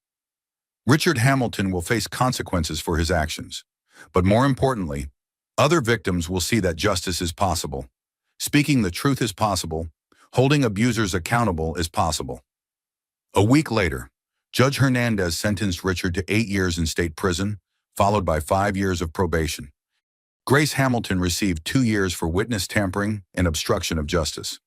Richard Hamilton will face consequences for his actions. But more importantly, other victims will see that justice is possible. Speaking the truth is possible. Holding abusers accountable is possible. A week later, Judge Hernandez sentenced Richard to 8 years in state prison, followed by 5 years of probation. Grace Hamilton received 2 years for witness tampering and obstruction of justice.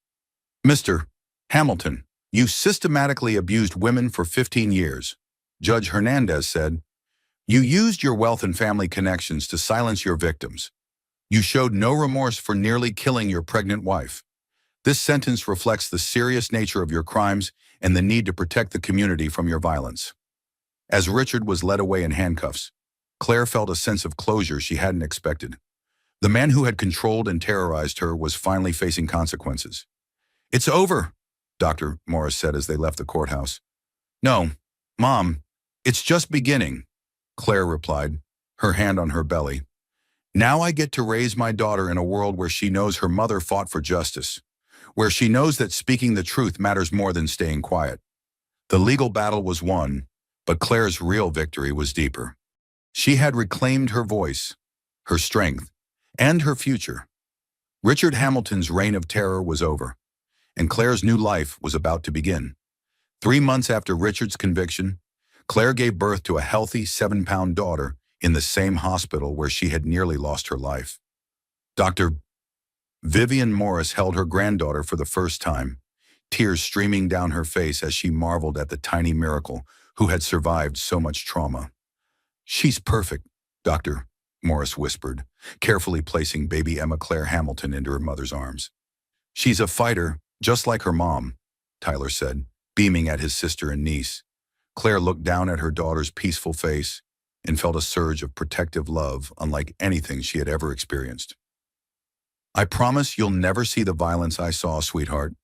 Mr. Hamilton, you systematically abused women for 15 years. Judge Hernandez said, you used your wealth and family connections to silence your victims. You showed no remorse for nearly killing your pregnant wife. This sentence reflects the serious nature of your crimes and the need to protect the community from your violence. As Richard was led away in handcuffs, Claire felt a sense of closure she hadn't expected. The man who had controlled and terrorized her was finally facing consequences. It's over, Dr. Morris said as they left the courthouse. No, Mom, it's just beginning, Claire replied, her hand on her belly. Now I get to raise my daughter in a world where she knows her mother fought for justice, where she knows that speaking the truth matters more than staying quiet. The legal battle was won, but Claire's real victory was deeper. She had reclaimed her voice, her strength, and her future. Richard Hamilton's reign of terror was over, and Claire's new life was about to begin. 3 months after Richard's conviction, Claire gave birth to a healthy 7-pound daughter in the same hospital where she had nearly lost her life. Dr. Vivian Morris held her granddaughter for the first time, tears streaming down her face as she marveled at the tiny miracle who had survived so much trauma. "She's perfect, Doctor," Morris whispered, carefully placing baby Emma Claire Hamilton into her mother's arms. "She's a fighter, just like her mom," Tyler said, beaming at his sister and niece. Claire looked down at her daughter's peaceful face and felt a surge of protective love unlike anything she had ever experienced. "I promise you'll never see the violence I saw, sweetheart.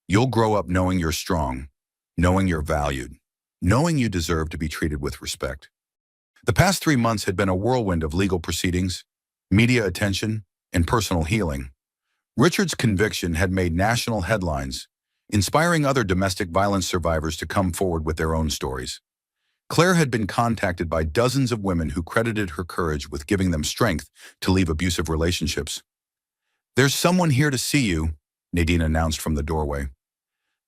You'll grow up knowing you're strong, knowing you're valued, knowing you deserve to be treated with respect." The past 3 months had been a whirlwind of legal proceedings, media attention, and personal healing. Richard's conviction had made national headlines, inspiring other domestic violence survivors to come forward with their own stories. Claire had been contacted by dozens of women who credited her courage with giving them strength to leave abusive relationships. "There's someone here to see you," Nadine announced from the doorway.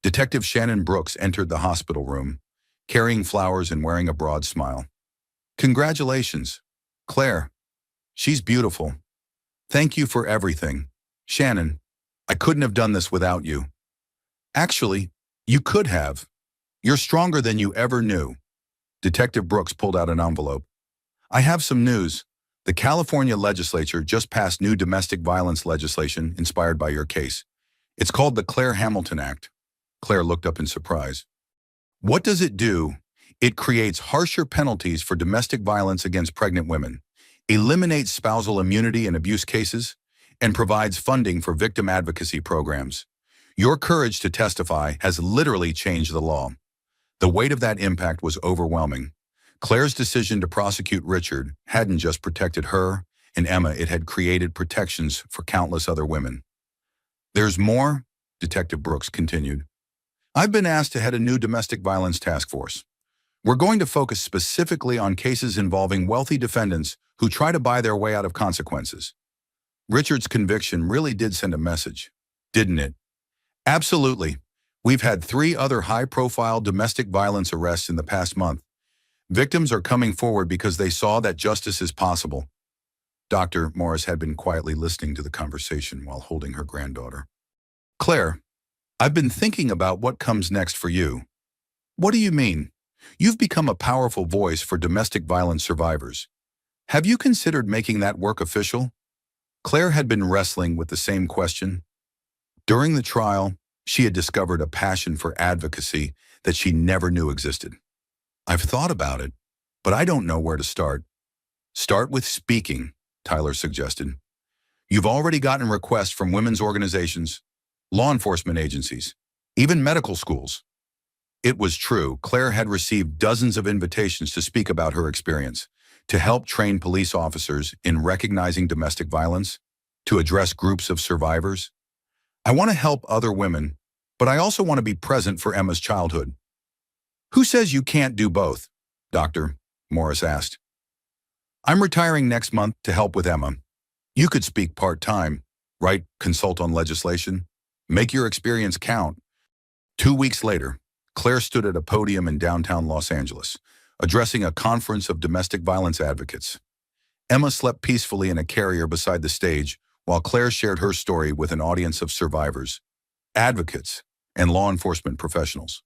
Detective Shannon Brooks entered the hospital room, carrying flowers and wearing a broad smile. "Congratulations, Claire. She's beautiful. Thank you for everything. Shannon, I couldn't have done this without you." "Actually, you could have. You're stronger than you ever knew." Detective Brooks pulled out an envelope. "I have some news. The California legislature just passed new domestic violence legislation inspired by your case. It's called the Claire Hamilton Act." Claire looked up in surprise. "What does it do?" "It creates harsher penalties for domestic violence against pregnant women, eliminates spousal immunity in abuse cases, and provides funding for victim advocacy programs. Your courage to testify has literally changed the law." The weight of that impact was overwhelming. Claire's decision to prosecute Richard hadn't just protected her and Emma, it had created protections for countless other women. "There's more," Detective Brooks continued. "I've been asked to head a new domestic violence task force. We're going to focus specifically on cases involving wealthy defendants who try to buy their way out of consequences." Richard's conviction really did send a message, didn't it? "Absolutely. We've had 3 other high-profile domestic violence arrests in the past month. Victims are coming forward because they saw that justice is possible." Dr. Morris had been quietly listening to the conversation while holding her granddaughter. "Claire, I've been thinking about what comes next for you." "What do you mean?" "You've become a powerful voice for domestic violence survivors. Have you considered making that work official?" Claire had been wrestling with the same question. During the trial, she had discovered a passion for advocacy that she never knew existed. "I've thought about it, but I don't know where to start." "Start with speaking," Tyler suggested. "You've already gotten requests from women's organizations, law enforcement agencies, even medical schools." It was true. Claire had received dozens of invitations to speak about her experience, to help train police officers in recognizing domestic violence, to address groups of survivors. "I want to help other women, but I also want to be present for Emma's childhood." "Who says you can't do both?" Dr. Morris asked. "I'm retiring next month to help with Emma. You could speak part-time, write, consult on legislation, make your experience count." 2 weeks later, Claire stood at a podium in downtown Los Angeles, addressing a conference of domestic violence advocates. Emma slept peacefully in a carrier beside the stage while Claire shared her story with an audience of survivors, advocates, and law enforcement professionals.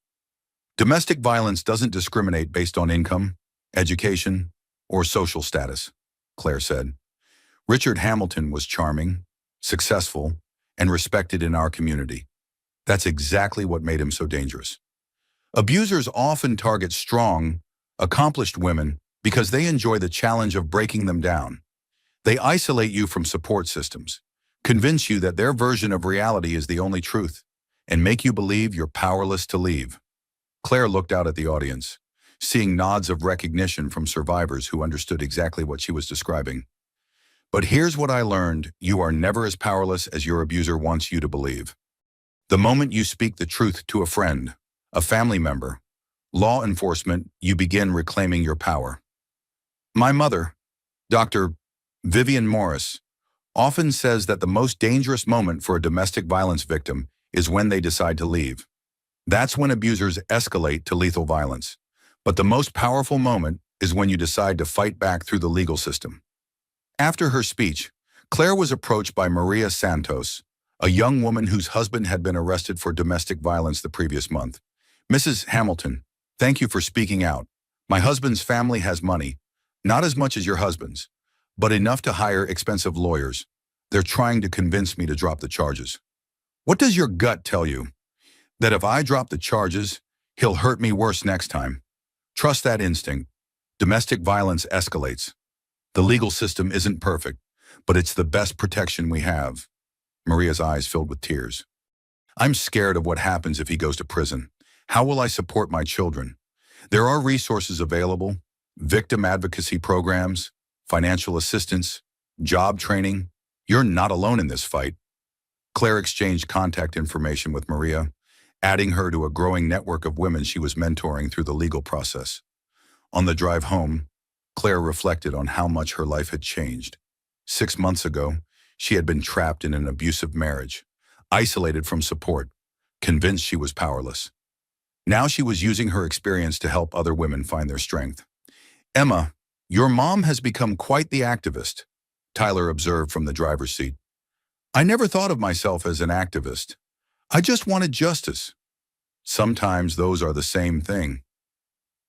"Domestic violence doesn't discriminate based on income, education, or social status," Claire said. "Richard Hamilton was charming, successful, and respected in our community. That's exactly what made him so dangerous. Abusers often target strong, accomplished women because they enjoy the challenge of breaking them down. They isolate you from support systems, convince you that their version of reality is the only truth, and make you believe you're powerless to leave." Claire looked out at the audience, seeing nods of recognition from survivors who understood exactly what she was describing. "But here's what I learned: you are never as powerless as your abuser wants you to believe. The moment you speak the truth to a friend, a family member, law enforcement, you begin reclaiming your power." My mother, Dr. Vivian Morris, often says that the most dangerous moment for a domestic violence victim is when they decide to leave. That's when abusers escalate to lethal violence. But the most powerful moment is when you decide to fight back through the legal system. After her speech, Claire was approached by Maria Santos, a young woman whose husband had been arrested for domestic violence the previous month. Mrs. Hamilton, thank you for speaking out. My husband's family has money, not as much as your husband's, but enough to hire expensive lawyers. They're trying to convince me to drop the charges. What does your gut tell you? That if I drop the charges, he'll hurt me worse next time. Trust that instinct. Domestic violence escalates. The legal system isn't perfect, but it's the best protection we have. Maria's eyes filled with tears. I'm scared of what happens if he goes to prison. How will I support my children? There are resources available, victim advocacy programs, financial assistance, job training. You're not alone in this fight. Claire exchanged contact information with Maria, adding her to a growing network of women she was mentoring through the legal process. On the drive home, Claire reflected on how much her life had changed. 6 months ago, she had been trapped in an abusive marriage, isolated from support, convinced she was powerless. Now she was using her experience to help other women find their strength. Emma, your mom has become quite the activist, Tyler observed from the driver's seat. I never thought of myself as an activist. I just wanted justice. Sometimes those are the same thing.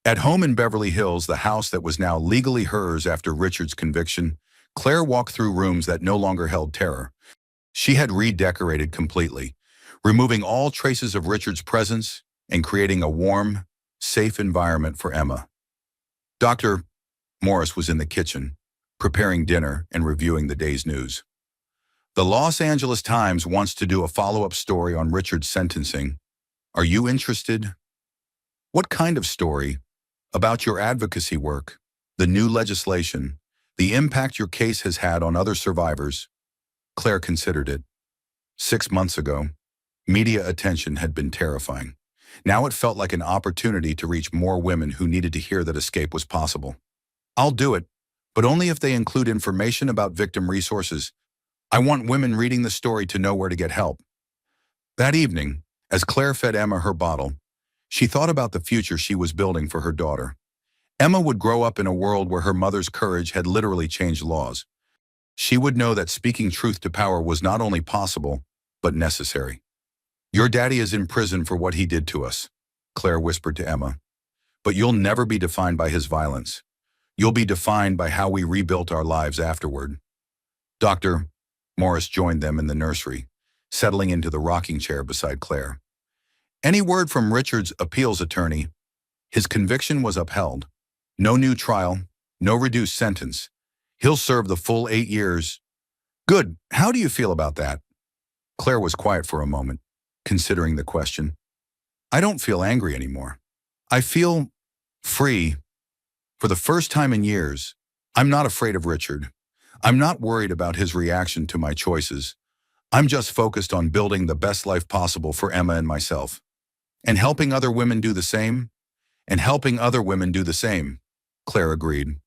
At home in Beverly Hills, the house that was now legally hers after Richard's conviction, Claire walked through rooms that no longer held terror. She had redecorated completely, removing all traces of Richard's presence and creating a warm, safe environment for Emma. Dr. Morris was in the kitchen, preparing dinner and reviewing the day's news. The Los Angeles Times wants to do a follow-up story on Richard's sentencing. Are you interested? What kind of story? About your advocacy work, the new legislation, the impact your case has had on other survivors. Claire considered it. 6 months ago, media attention had been terrifying. Now it felt like an opportunity to reach more women who needed to hear that escape was possible. I'll do it, but only if they include information about victim resources. I want women reading the story to know where to get help. That evening, as Claire fed Emma her bottle, she thought about the future she was building for her daughter. Emma would grow up in a world where her mother's courage had literally changed laws. She would know that speaking truth to power was not only possible, but necessary. Your daddy is in prison for what he did to us, Claire whispered to Emma. But you'll never be defined by his violence. You'll be defined by how we rebuilt our lives afterward. Dr. Morris joined them in the nursery, settling into the rocking chair beside Claire. Any word from Richard's appeals attorney? His conviction was upheld. No new trial, no reduced sentence. He'll serve the full 8 years. Good. How do you feel about that? Claire was quiet for a moment, considering the question. I don't feel angry anymore. I feel free. For the first time in years, I'm not afraid of Richard. I'm not worried about his reaction to my choices. I'm just focused on building the best life possible for Emma and myself. And helping other women do the same. And helping other women do the same, Claire agreed.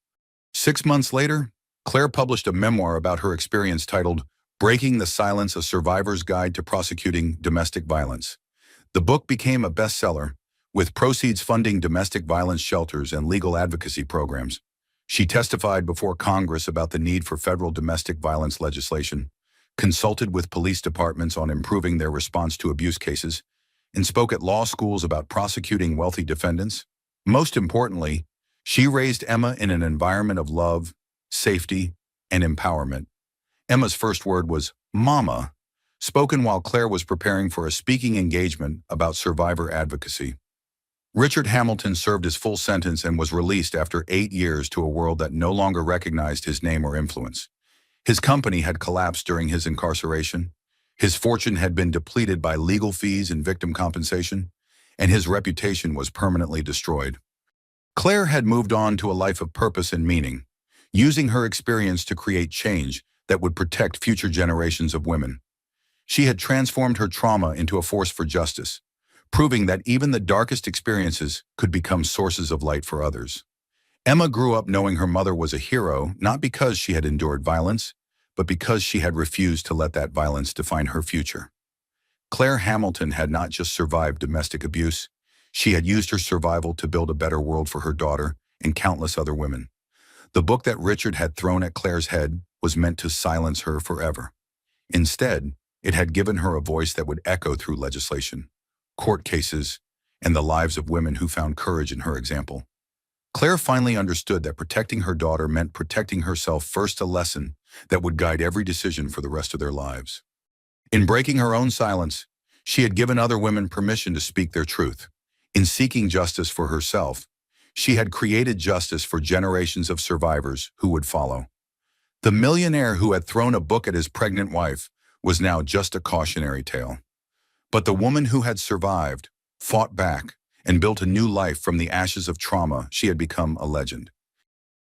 6 months later, Claire published a memoir about her experience titled Breaking the Silence: A Survivor's Guide to Prosecuting Domestic Violence. The book became a bestseller, with proceeds funding domestic violence shelters and legal advocacy programs. She testified before Congress about the need for federal domestic violence legislation, consulted with police departments on improving their response to abuse cases, and spoke at law schools about prosecuting wealthy defendants. Most importantly, she raised Emma in an environment of love, safety, and empowerment. Emma's first word was "Mama," spoken while Claire was preparing for a speaking engagement about survivor advocacy. Richard Hamilton served his full sentence and was released after 8 years to a world that no longer recognized his name or influence. His company had collapsed during his incarceration. His fortune had been depleted by legal fees and victim compensation, and his reputation was permanently destroyed. Claire had moved on to a life of purpose and meaning, using her experience to create change that would protect future generations of women. She had transformed her trauma into a force for justice, proving that even the darkest experiences could become sources of light for others. Emma grew up knowing her mother was a hero, not because she had endured violence, but because she had refused to let that violence define her future. Claire Hamilton had not just survived domestic abuse, she had used her survival to build a better world for her daughter and countless other women. The book that Richard had thrown at Claire's head was meant to silence her forever. Instead, It had given her a voice that would echo through legislation, court cases, and the lives of women who found courage in her example. Claire finally understood that protecting her daughter meant protecting herself first, a lesson that would guide every decision for the rest of their lives. In breaking her own silence, she had given other women permission to speak their truth. In seeking justice for herself, she had created justice for generations of survivors who would follow. The millionaire who had thrown a book at his pregnant wife was now just a cautionary tale. But the woman who had survived, fought back, and built a new life from the ashes of trauma, she had become a legend.